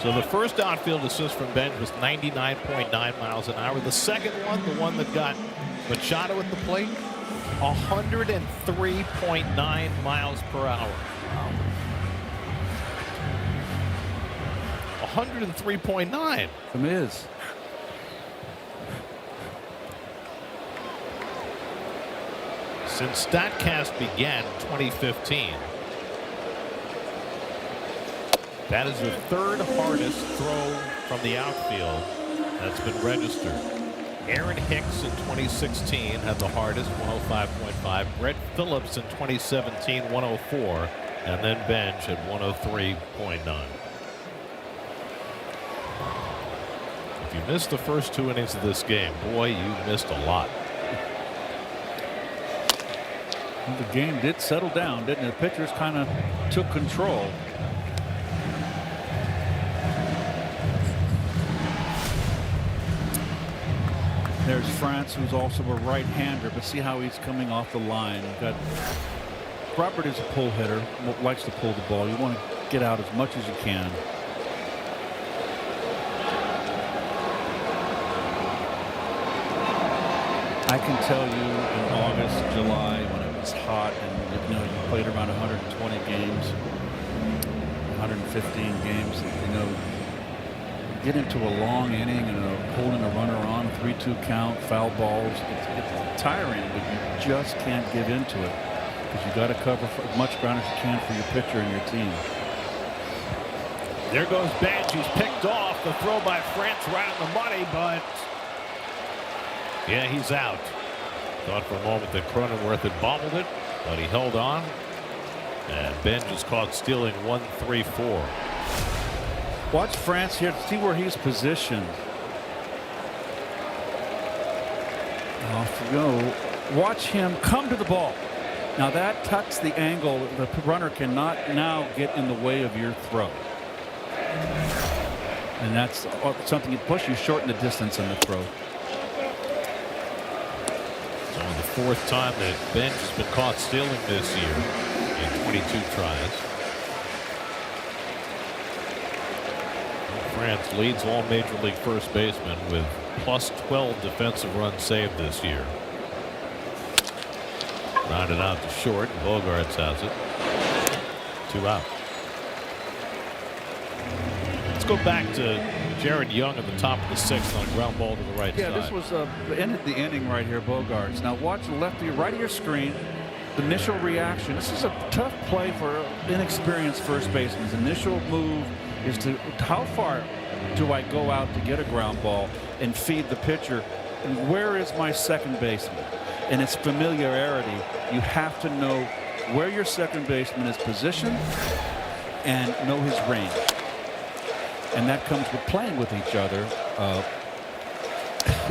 So the first outfield assist from Bench was 99.9 miles an hour. The second one, the one that got Machado at the plate, 103.9 miles per hour. 103.9. From his. Since StatCast began in 2015. That is the third hardest throw from the outfield that's been registered. Aaron Hicks in 2016 had the hardest, 105.5. Brett Phillips in 2017, 104. And then Bench at 103.9. If you missed the first 2 innings of this game, boy, you missed a lot. Well, the game did settle down, didn't it? The pitchers kind of took control. There's France, who's also a right-hander, but see how he's coming off the line. You've got Robert is a pull hitter, likes to pull the ball. You want to get out as much as you can. I can tell you in August, July, when it was hot and you played around 120 games, 115 games, get into a long inning and holding a runner on, 3-2 count, foul balls. It's tiring, but you just can't give into it because you got to cover as much ground as you can for your pitcher and your team. There goes Bench. He's picked off. The throw by France right on the money, but yeah, he's out. Thought for a moment that Cronenworth had bobbled it, but he held on. And Bench is caught stealing 1-3-4. Watch France here to see where he's positioned. Off you go. Watch him come to the ball. Now that cuts the angle. The runner cannot now get in the way of your throw. And that's something you push. You shorten the distance in the throw. It's only the fourth time that Bench has been caught stealing this year in 22 tries. France leads all major league first basemen with plus 12 defensive runs saved this year. Rounded out to short. Bogarts has it. 2 out. Let's go back to Jared Young at the top of the 6th on a ground ball to the right side. Yeah, this was ended the inning right here, Bogarts. Now watch the left to your right of your screen. The initial reaction. This is a tough play for inexperienced first baseman's initial move is to how far do I go out to get a ground ball and feed the pitcher, and where is my second baseman? And it's familiarity. You have to know where your second baseman is positioned and know his range, and that comes with playing with each other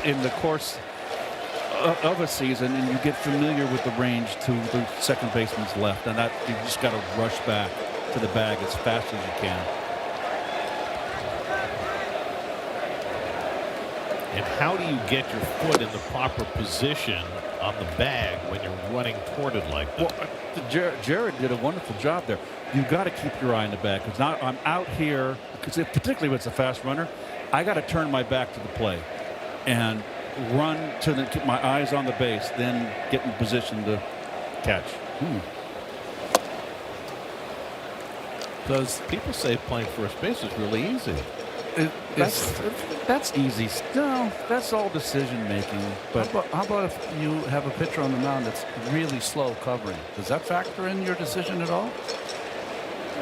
in the course of a season, and you get familiar with the range to the second baseman's left, and that you just got to rush back to the bag as fast as you can. And how do you get your foot in the proper position on the bag when you're running toward it like that? Well, Jared did a wonderful job there. You've got to keep your eye on the bag, because now I'm out here, because particularly when it's a fast runner, I got to turn my back to the play and run to keep my eyes on the base, then get in position to catch. Because people say playing first base is really easy. That's easy. No, that's all decision making. But how about if you have a pitcher on the mound that's really slow covering? Does that factor in your decision at all?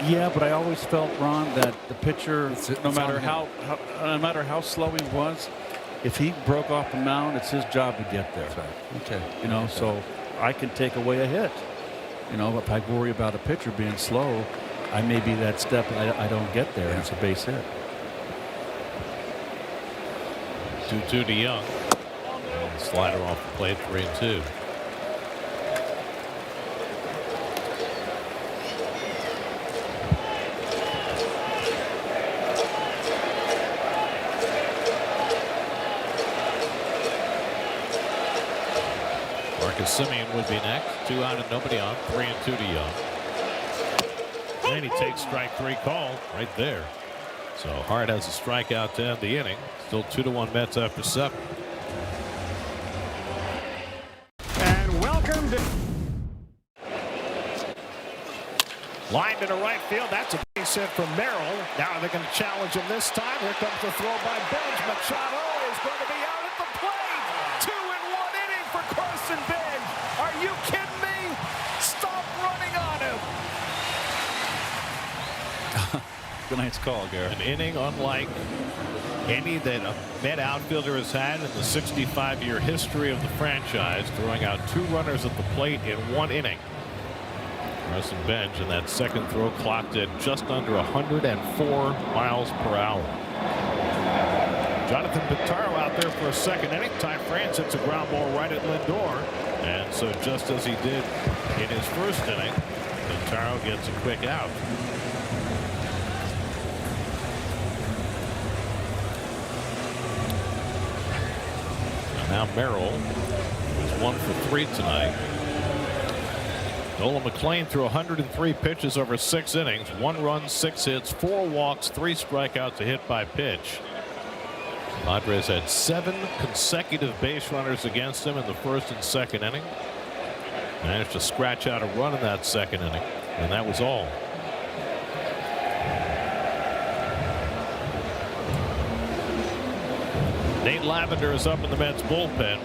Yeah, but I always felt, Ron, that the pitcher, no matter how slow he was, if he broke off the mound, it's his job to get there. That's right. Okay. So I can take away a hit. If I worry about a pitcher being slow, I may be that step I don't get there. Yeah. It's a base hit. 2-2 to Young. Slider off the plate, 3-2. Marcus Semien would be next. 2 out and nobody on. 3-2 to Young. And he takes strike 3 call right there. So Hart has a strikeout to end the inning. Still 2-1 Mets after 7. And welcome to line to the right field. That's a base base hit from Merrill. Now they're going to challenge him this time. Here comes the throw by Benj. Machado is going to be out at the plate. 2 in 1 inning for Carson Benj. Are you kidding me? Stop running on him. Good night's call, Garrett. An inning unlike any that a Met outfielder has had in the 65-year history of the franchise, throwing out 2 runners at the plate in 1 inning. Carson Benj, and that second throw clocked at just under 104 miles per hour. Jonathan Pintaro out there for a second inning. Ty France hits a ground ball right at Lindor. And so just as he did in his first inning, Pintaro gets a quick out. And now Merrill is 1 for 3 tonight. Nolan McLean threw 103 pitches over 6 innings, 1 run, 6 hits, 4 walks, 3 strikeouts, a hit by pitch. Padres had 7 consecutive base runners against him in the first and second inning. Managed to scratch out a run in that second inning, and that was all. Nate Lavender is up in the Mets bullpen.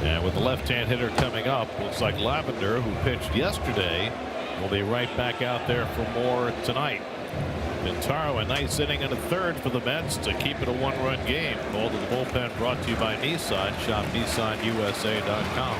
And with the left-hand hitter coming up, looks like Lavender, who pitched yesterday, will be right back out there for more tonight. Pintaro, a nice inning and a third for the Mets to keep it a 1-run game. Call to the bullpen brought to you by Nissan. Shop NissanUSA.com.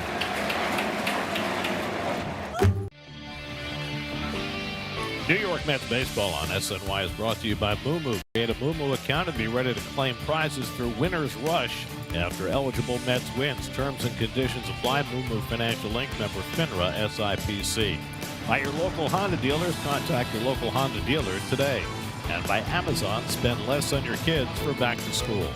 New York Mets baseball on SNY is brought to you by Moomoo. Create a Moomoo account and be ready to claim prizes through Winner's Rush after eligible Mets wins. Terms and conditions apply. Moomoo Financial Inc. member FINRA SIPC. By your local Honda dealers, contact your local Honda dealer today. And by Amazon, spend less on your kids for back to school.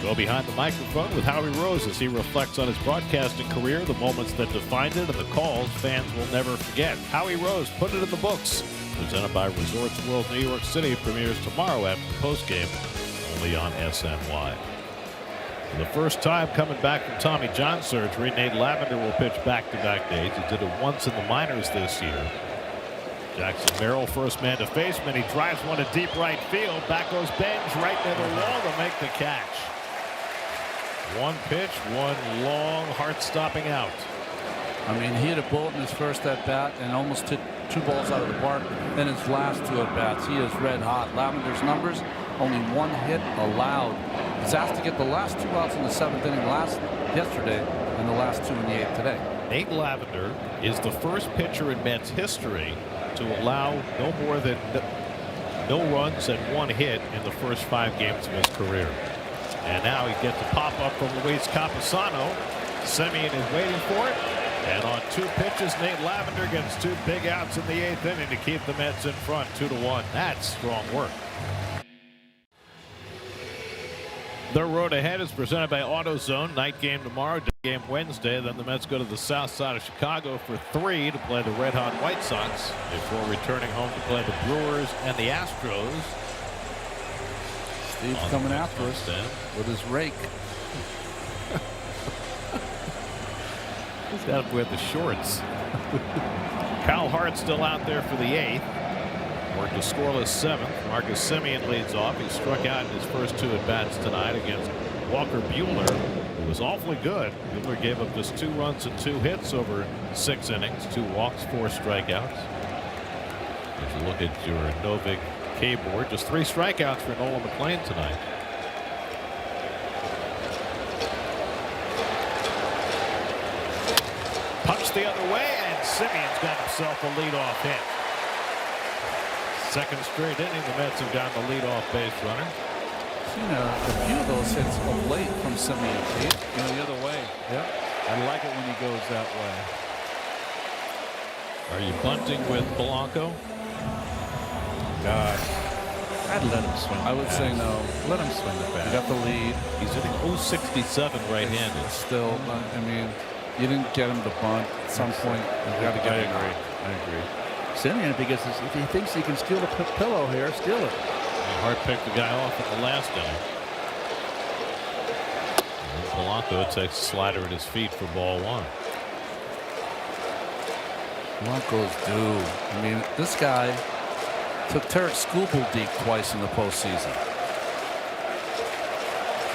Go behind the microphone with Howie Rose as he reflects on his broadcasting career, the moments that defined it, and the calls fans will never forget. Howie Rose, put it in the books. Presented by Resorts World New York City, premieres tomorrow after the postgame, only on SNY. For the first time coming back from Tommy John surgery, Nate Lavender will pitch back-to-back days. He did it once in the minors this year. Jackson Merrill, first man to face him, and he drives one to deep right field. Back goes Benj right near the wall to make the catch. 1 pitch, 1 long, heart-stopping out. I mean, he hit a bullet in his first at-bat and almost hit 2 balls out of the park. Then his last 2 at-bats, he is red hot. Lavender's numbers, only 1 hit allowed. He's asked to get the last 2 outs in the 7th inning yesterday and the last 2 in the 8th today. Nate Lavender is the first pitcher in Mets history to allow no runs and 1 hit in the first 5 games of his career. And now he gets a pop-up from Luis Campusano. Semien is waiting for it. And on 2 pitches, Nate Lavender gets 2 big outs in the 8th inning to keep the Mets in front 2-1. That's strong work. The road ahead is presented by AutoZone. Night game tomorrow, day game Wednesday. Then the Mets go to the south side of Chicago for 3 to play the red-hot White Sox before returning home to play the Brewers and the Astros. Steve's coming after us with his rake. He's got to wear the shorts. Kyle Hart still out there for the 8th. Worked a scoreless 7th. Marcus Semien leads off. He struck out in his first 2 at-bats tonight against Walker Buehler, who was awfully good. Buehler gave up just 2 runs and 2 hits over 6 innings, 2 walks, 4 strikeouts. If you look at your Novik K-board, just 3 strikeouts for Nolan McLean tonight. Punch the other way, and Semien's got himself a leadoff hit. Second straight inning, the Mets have gotten the leadoff base runner. Seen a few of those hits of late from Semien. The other way. Yep. I like it when he goes that way. Are you bunting with Polanco? God, I'd let him swing. I would say no. Let him swing the bat. He got the lead. He's hitting 067 right-handed. Still, I mean, you didn't get him to bunt. At some point, you got to get him. I agree. Semien, if he thinks he can steal the pillow here, steal it. Hart picked the guy off in the last inning. And Polanco takes a slider at his feet for ball 1. Polanco's due. I mean, this guy Took Tarek Skubeldijk twice in the postseason.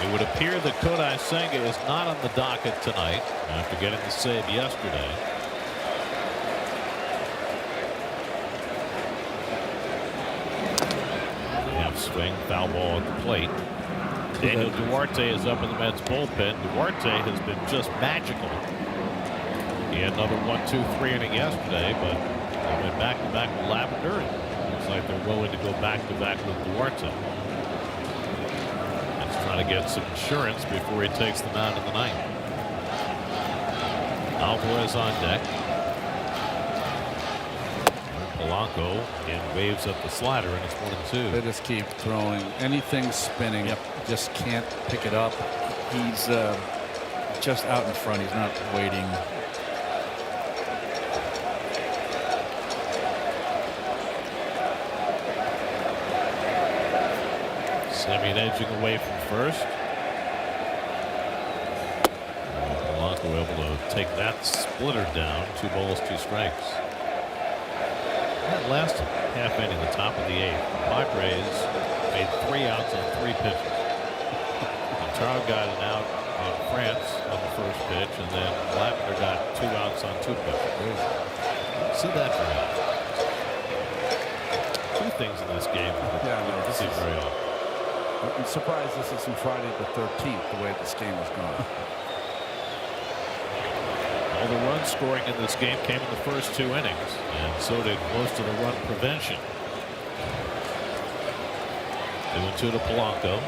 It would appear that Kodai Senga is not on the docket tonight after getting the save yesterday. Half swing, foul ball at the plate. Daniel Duarte is up in the Mets bullpen. Duarte has been just magical. He had another 1-2-3 inning yesterday, but they went back-to-back with Lavender. Looks like they're willing to go back-to-back with Duarte. Let's try to get some insurance before he takes them out in the ninth. Alvarez on deck. Polanco and waves up the slider, and it's 1-2. They just keep throwing anything spinning. Yep. Just can't pick it up. He's just out in front. He's not waiting. Semien edging away from first. Polanco able to take that splitter down. 2 balls, 2 strikes. That last half inning, the top of the 8th, Padres made 3 outs on 3 pitches. Taro got an out on France on the first pitch, and then Lavender got 2 outs on 2 pitches. See that very often. 2 things in this game that you don't see very often. I'm surprised this isn't Friday the 13th, the way this game has gone. All the run scoring in this game came in the first 2 innings, and so did most of the run prevention. 2-2 to Polanco.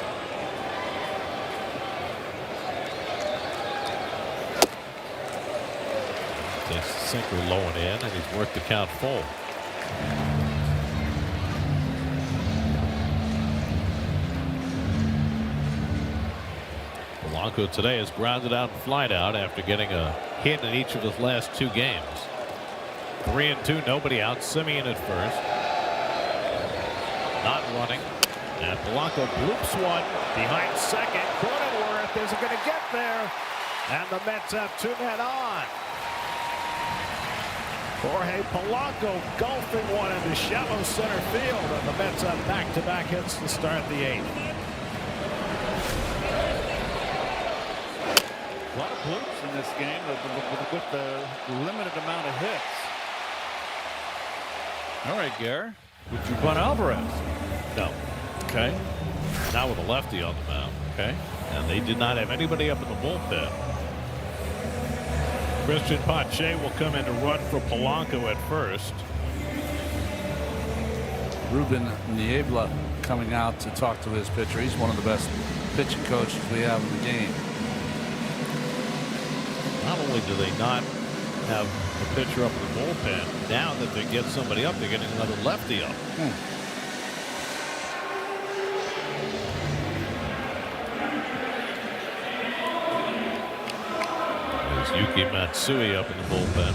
Takes the sinker low and in, and he's worked the count full. Polanco today has grounded out and flied out after getting a hit in each of his last 2 games. 3-2, nobody out. Semien at first. Not running. And Polanco bloops one behind second. Cronenworth isn't going to get there. And the Mets have 2 men on. Jorge Polanco golfing one into shallow center field, and the Mets have back-to-back hits to start the 8th. A lot of bloops in this game with the limited amount of hits. All right, Gare. Would you bunt Alvarez? No. Okay. Now with a lefty on the mound. Okay. And they did not have anybody up in the bullpen. Christian Pache will come in to run for Polanco at first. Ruben Niebla coming out to talk to his pitcher. He's one of the best pitching coaches we have in the game. Not only do they not have a pitcher up in the bullpen, now that they get somebody up, they're getting another lefty up. There's Yuki Matsui up in the bullpen.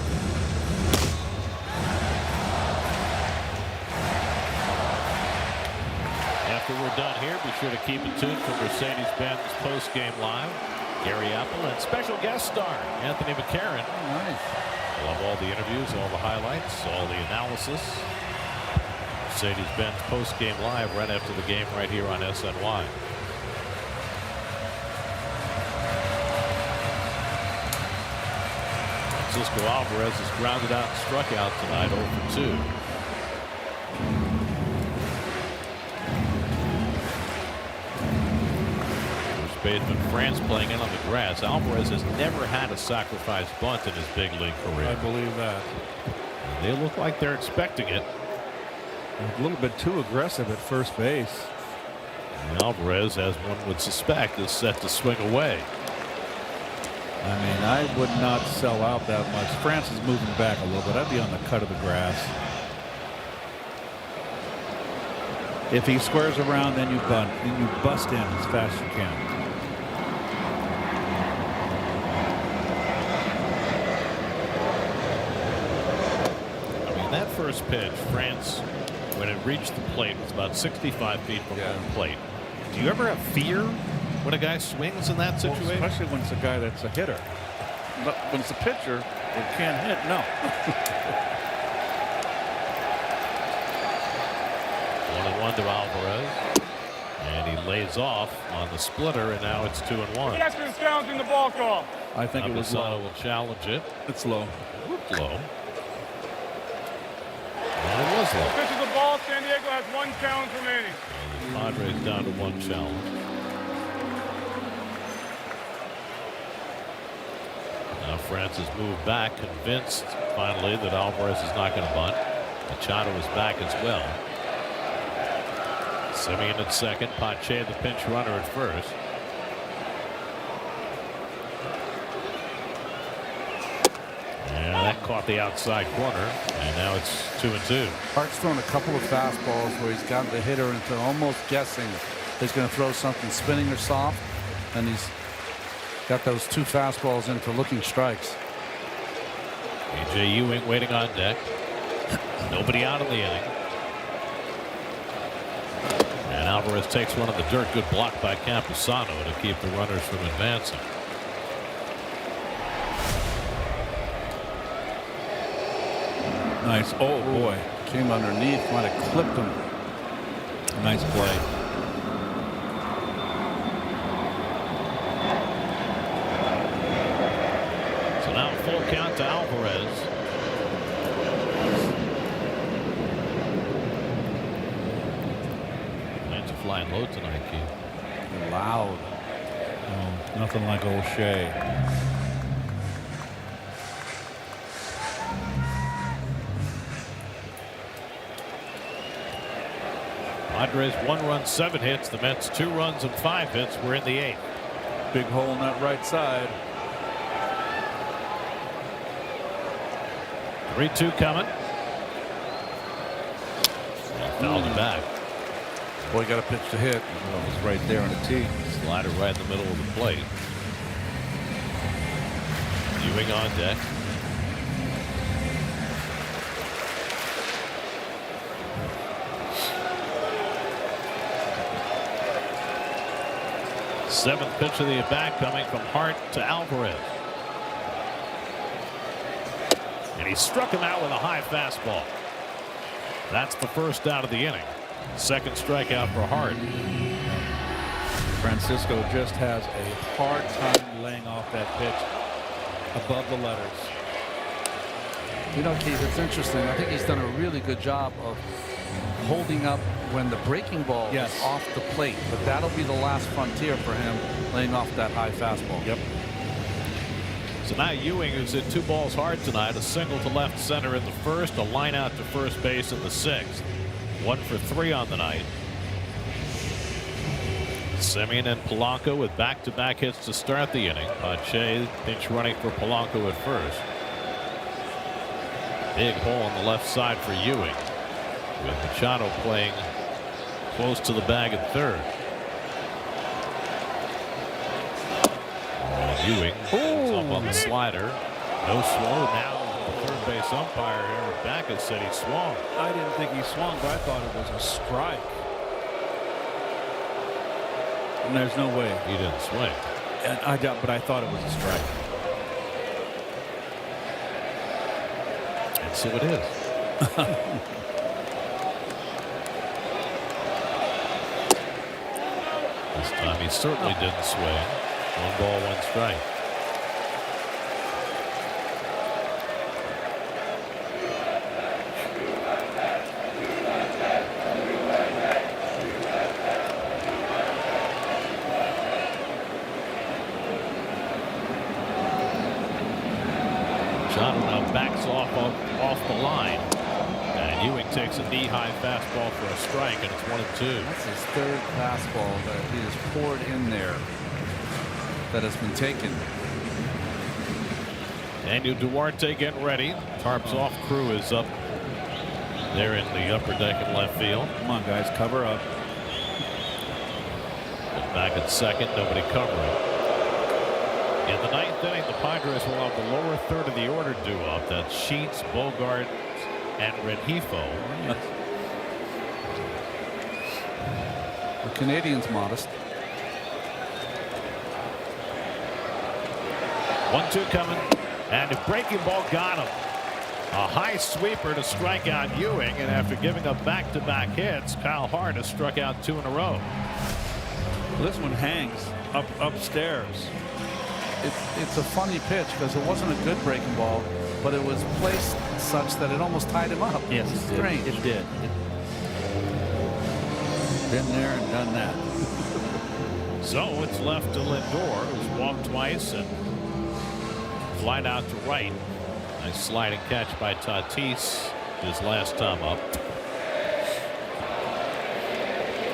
After we're done here, be sure to keep it tuned for Mercedes-Benz post-game live. Gary Apple and special guest star Anthony McCarron. Nice. Love all the interviews, all the highlights, all the analysis. Mercedes-Benz post-game live right after the game right here on SNY. Francisco Alvarez is grounded out and struck out tonight 0 for 2. Baseman France playing in on the grass. Alvarez has never had a sacrifice bunt in his big league career. I believe that. They look like they're expecting it. A little bit too aggressive at first base. And Alvarez, as one would suspect, is set to swing away. I mean, I would not sell out that much. France is moving back a little bit. I'd be on the cut of the grass. If he squares around, then you bunt. Then you bust in as fast as you can. That first pitch, France, when it reached the plate, was about 65 feet from home plate. Do you ever have fear when a guy swings in that situation? Well, especially when it's a guy that's a hitter. But when it's a pitcher that can't hit, no. to Alvarez. And he lays off on the splitter, and now it's 2-1. Extra sounds in the ball call. I think it was low. will challenge it. It's low. Low. And it was low. This is the ball. San Diego has 1 challenge remaining. And the Padres down to 1 challenge. Now Francis moved back, convinced finally that Alvarez is not going to bunt. Machado is back as well. Simeon at second, Pache the pinch runner at first. And that caught the outside corner, and now it's 2-2. Hart's thrown a couple of fastballs where he's gotten the hitter into almost guessing he's going to throw something spinning or soft, and he's got those 2 fastballs into looking strikes. A.J. Ewing waiting on deck. Nobody out in the inning. And Alvarez takes one in the dirt. Good block by Camposano to keep the runners from advancing. Nice. Oh boy. Came underneath, might have clipped him. Nice play. So now full count to Alvarez. Plans are flying low tonight, Keith. Loud. Oh, nothing like O'Shea. Padres 1 run, 7 hits. The Mets 2 runs and 5 hits. We're in the 8th. Big hole in that right side. 3-2 coming. Fouled it back. Boy, got a pitch to hit. Oh, it was right there on the tee. Slider right in the middle of the plate. Ewing on deck. Seventh pitch of the at bat coming from Hart to Alvarez. And he struck him out with a high fastball. That's the first out of the inning. Second strikeout for Hart. Francisco just has a hard time laying off that pitch above the letters. You know, Keith, it's interesting. I think he's done a really good job of holding up when the breaking ball is off the plate, but that'll be the last frontier for him, laying off that high fastball. Yep. So now Ewing, who's hit 2 balls hard tonight, a single to left center in the first, a line out to first base in the 6th. 1 for 3 on the night. Simeon and Polanco with back-to-back hits to start the inning. Pache pinch running for Polanco at first. Big hole on the left side for Ewing, with Machado playing close to the bag at third. And Ewing up on the slider. No slow. Now the third base umpire here at Backus said he swung. I didn't think he swung, but I thought it was a strike. And there's no way. He didn't swing. And but I thought it was a strike. And so it is. This time he certainly didn't swing. 1 ball, 1 strike. Machado now backs off the line. And Ewing takes a knee-high fastball for a strike, and it's 1-2. That's his 3rd fastball that he has poured in there that has been taken. Daniel Duarte getting ready. Tarps off crew is up there in the upper deck in left field. Come on, guys, cover up. Back at second, nobody covering. In the 9th inning, the Padres will have the lower third of the order due up. That's Sheets, Bogart, and Rengifo. The Canadians modest. 1-2 coming, and the breaking ball got him. A high sweeper to strike out Ewing, and after giving up back-to-back hits, Kyle Hart has struck out 2 in a row. This one hangs upstairs. It's a funny pitch because it wasn't a good breaking ball, but it was placed such that it almost tied him up. Yes, it's strange. It did. Been there and done that. So it's left to Lindor, who's walked twice and flied out to right. Nice sliding catch by Tatis his last time up.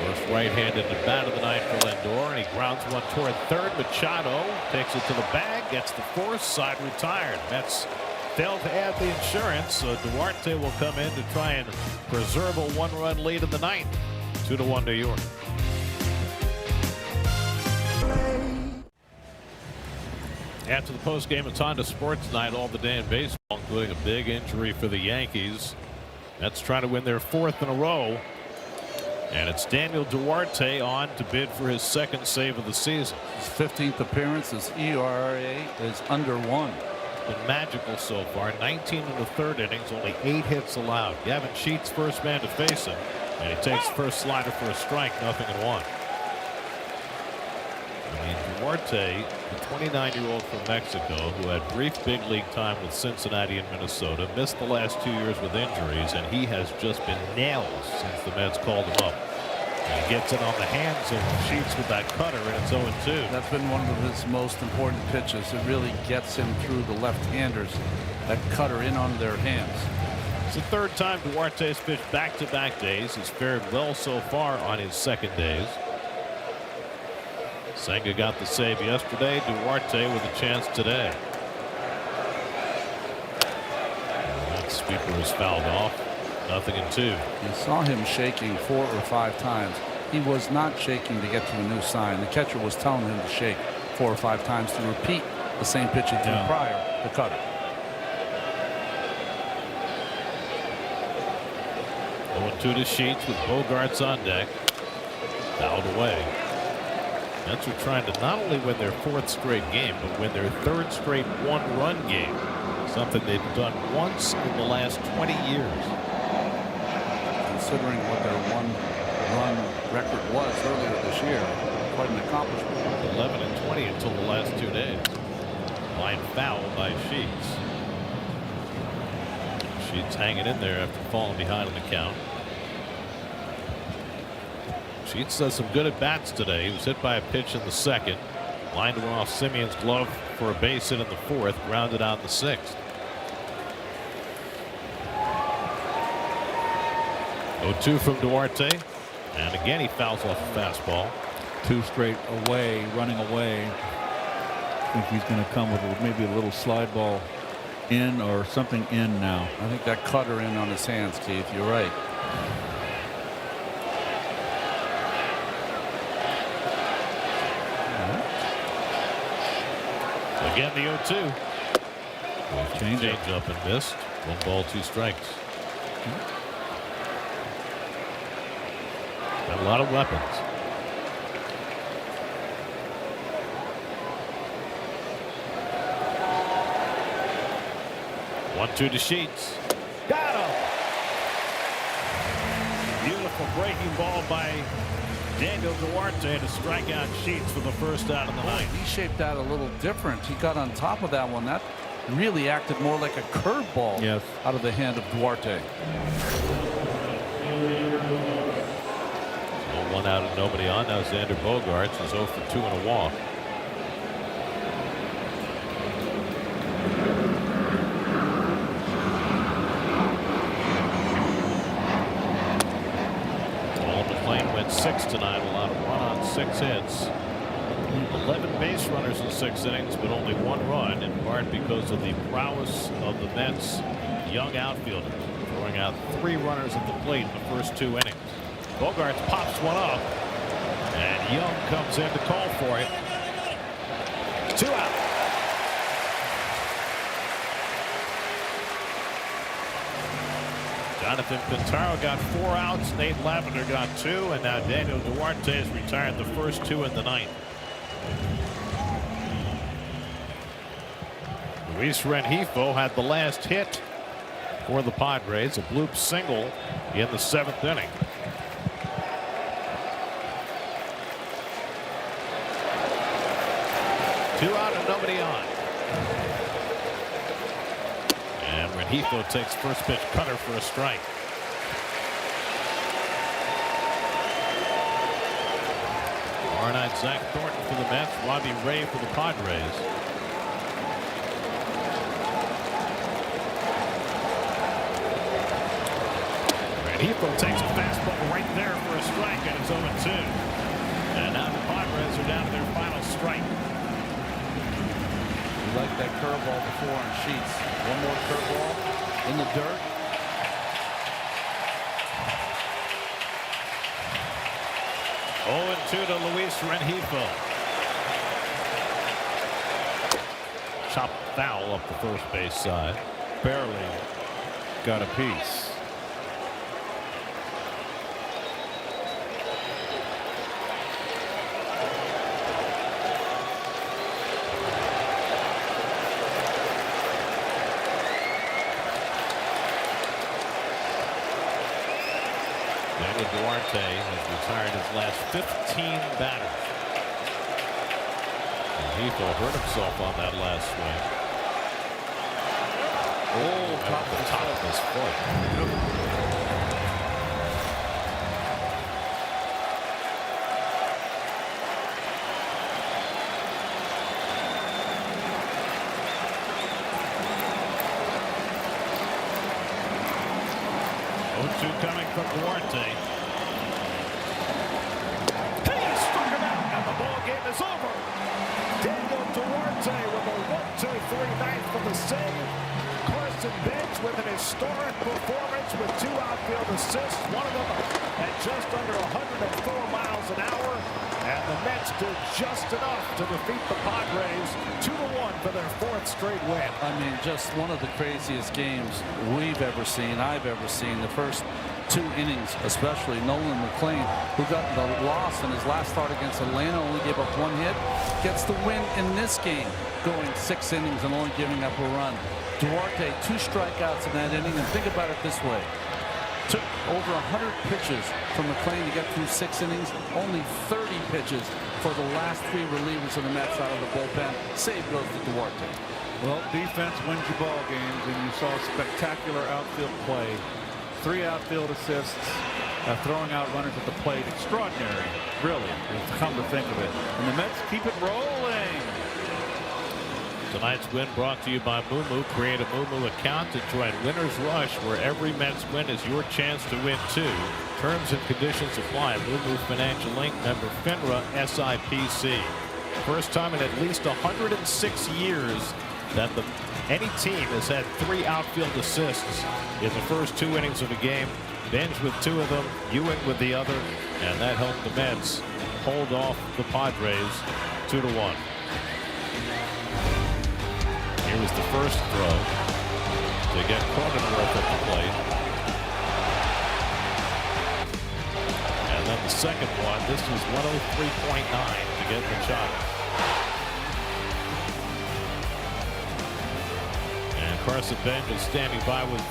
First right-handed at bat of the night for Lindor, and he grounds one toward third. Machado takes it to the bag, gets the force, side retired. Mets failed to add the insurance, so Duarte will come in to try and preserve a 1-run lead in the ninth. 2-1 New York. After the postgame, it's on to Sports Night all the day in baseball, including a big injury for the Yankees. Mets trying to win their 4th in a row. And it's Daniel Duarte on to bid for his 2nd save of the season. His 15th appearance, his ERA is under 1. Been magical so far. 19 in the 3rd innings, only 8 hits allowed. Gavin Sheets first man to face him, and he takes the first slider for a strike, 0-1. I mean, Duarte, the 29-year-old from Mexico who had brief big league time with Cincinnati and Minnesota, missed the last 2 years with injuries, and he has just been nailed since the Mets called him up. And he gets it on the hands of Sheets with that cutter, and it's 0-2. That's been one of his most important pitches. It really gets him through the left-handers. That cutter in on their hands. It's the 3rd time Duarte's pitched back-to-back days. He's fared well so far on his 2nd days. Senga got the save yesterday. Duarte with a chance today. That sweeper is fouled off. 0-2. You saw him shaking 4 or 5 times. He was not shaking to get to a new sign. The catcher was telling him to shake 4 or 5 times to repeat the same pitch he threw prior, the cutter. 0-2 to Sheets with Bogarts on deck. Fouled away. Mets are trying to not only win their 4th straight game, but win their 3rd straight 1-run game. Something they've done once in the last 20 years. Considering what their 1-run record was earlier this year, quite an accomplishment. 11-20 until the last 2 days. Line foul by Sheets. Sheets hanging in there after falling behind on the count. Sheets does some good at bats today. He was hit by a pitch in the 2nd. Lined one off Simeon's glove for a base hit in the 4th. Grounded out in the 6th. 0-2 from Duarte. And again he fouls off a fastball. 2 straight away, running away. I think he's going to come with maybe a little slide ball in or something in now. I think that cutter in on his hands, Keith. You're right. Again, the 0-2. Change up and missed. 1 ball, 2 strikes. Got a lot of weapons. One-two to Sheets. Got him. Beautiful breaking ball by Daniel Duarte to strike out Sheets for the first out of the ninth. He shaped that a little different. He got on top of that one. That really acted more like a curveball out of the hand of Duarte. 1 out and nobody on. Now Xander Bogaerts is 0 for 2 and a walk. McClain went 6 tonight, allowed a run on 6 hits. 11 base runners in 6 innings, but only 1 run, in part because of the prowess of the Mets' young outfielders, throwing out 3 runners at the plate in the first 2 innings. Bogaerts pops one up, and Young comes in to call for it. 2 out. Jonathan Pintaro got 4 outs. Nate Lavender got 2, and now Daniel Duarte has retired the first 2 in the ninth. Luis Rengifo had the last hit for the Padres. A bloop single in the 7th inning. Two out and nobody on. And Rengifo takes first pitch cutter for a strike. Tomorrow night, Zach Thornton for the Mets, Robbie Ray for the Padres. Rengifo takes a fastball right there for a strike, and it's 0-2. And now the Padres are down to their final strike. You like that curveball before on Sheets. One more curveball in the dirt. Oh, 2 to Luis Rengifo. Chopped foul up the first base side. Barely got a piece. Duarte has retired his last 15 batters. Rengifo hurt himself on that last swing. Oh, top of his foot. Coming from Duarte. He struck him out, and the ball game is over. Diego Duarte with a 1-2-3 ninth for the save. Carson Bench with an historic performance with 2 outfield assists, one of them at just under 104 miles an hour. And the Mets did just enough to defeat the Padres 2-1 for their 4th straight win. I mean, just one of the craziest games we've ever seen, I've ever seen. The first 2 innings, especially Nolan McLean, who got the loss in his last start against Atlanta, only gave up 1 hit, gets the win in this game, going 6 innings and only giving up a run. Duarte, 2 strikeouts in that inning, and think about it this way. Took over 100 pitches from McLean to get through 6 innings. Only 30 pitches for the last 3 relievers of the Mets out of the bullpen. Save goes to Duarte. Well, defense wins you ball games, and you saw spectacular outfield play. 3 outfield assists, throwing out runners at the plate. Extraordinary, really, come to think of it. And the Mets keep it rolling. Tonight's win brought to you by Moo. Create a Moo account to join Winners Rush, where every Mets win is your chance to win too. Terms and conditions apply. Moo Financial Inc. member FINRA SIPC. First time in at least 106 years that any team has had 3 outfield assists in the first 2 innings of a game. Bench with 2 of them, Ewing with the other, and that helped the Mets hold off the Padres 2-1. Here was the first throw to get Cronenworth at the plate. And then the second one, this was 103.9 to get Machado. And Carson Bench is standing by with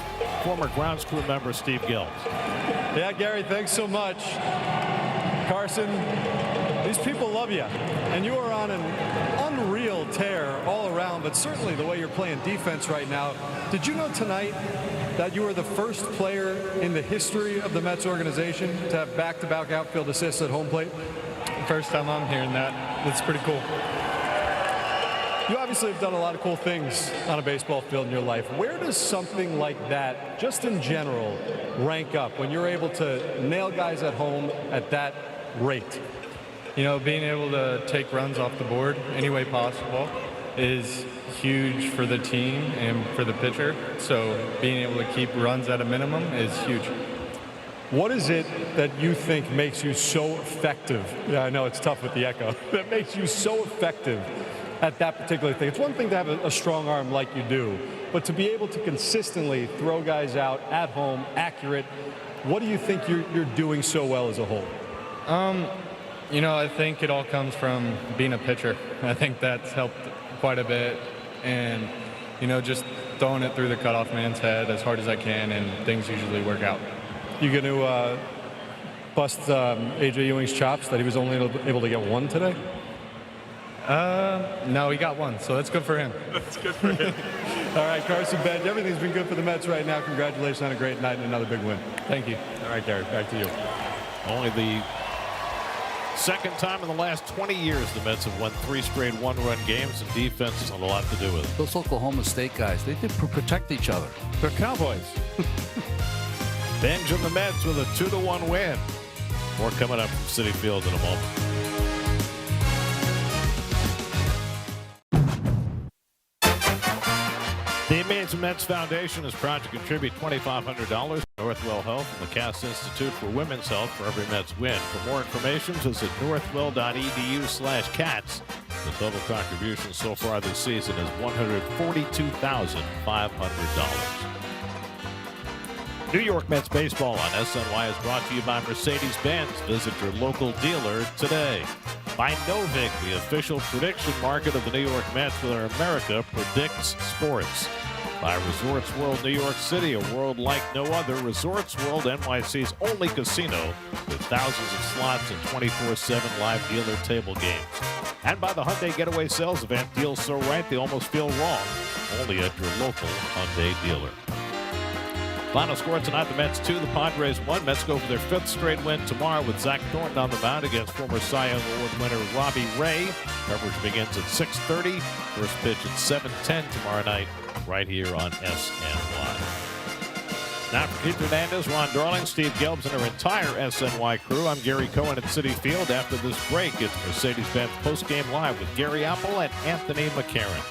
former grounds crew member Steve Gills. Yeah, Gary, thanks so much. Carson, these people love you, and you are on an unreal tear all around, but certainly the way you're playing defense right now. Did you know tonight that you were the first player in the history of the Mets organization to have back-to-back outfield assists at home plate? First time I'm hearing that. That's pretty cool. You obviously have done a lot of cool things on a baseball field in your life. Where does something like that, just in general, rank up when you're able to nail guys at home at that rate? You know, being able to take runs off the board any way possible is huge for the team and for the pitcher. So being able to keep runs at a minimum is huge. What is it that you think makes you so effective? Yeah, I know it's tough with the echo. That makes you so effective at that particular thing. It's one thing to have a strong arm like you do, but to be able to consistently throw guys out at home, accurate, what do you think you're doing so well as a whole? You know, I think it all comes from being a pitcher. I think that's helped quite a bit. And, you know, just throwing it through the cutoff man's head as hard as I can, and things usually work out. You going to bust AJ Ewing's chops that he was only able to get one today? No, he got one, so that's good for him. That's good for him. All right, Carson Bench, everything's been good for the Mets right now. Congratulations on a great night and another big win. Thank you. All right, Gary, back to you. Only the second time in the last 20 years the Mets have won 3 straight one-run games, and defense has a lot to do with it. Those Oklahoma State guys, they did protect each other. They're Cowboys. Bench and the Mets with a 2-1 win. More coming up from Citi Field in a moment. The Amazing Mets Foundation is proud to contribute $2,500 to Northwell Health and the Cass Institute for Women's Health for every Mets win. For more information, visit northwell.edu/cats. The total contribution so far this season is $142,500. New York Mets baseball on SNY is brought to you by Mercedes-Benz. Visit your local dealer today. By Novik, the official prediction market of the New York Mets, where America predicts sports. By Resorts World New York City, a world like no other. Resorts World, NYC's only casino with thousands of slots and 24/7 live dealer table games. And by the Hyundai Getaway Sales Event, deals so right they almost feel wrong. Only at your local Hyundai dealer. Final score tonight, the Mets 2, the Padres 1. Mets go for their 5th straight win tomorrow with Zach Thornton on the mound against former Cy Young Award winner Robbie Ray. Coverage begins at 6:30. First pitch at 7:10 tomorrow night right here on SNY. Now for Keith Hernandez, Ron Darling, Steve Gelbs, and our entire SNY crew, I'm Gary Cohen at Citi Field. After this break, it's Mercedes-Benz postgame live with Gary Apple and Anthony McCarron.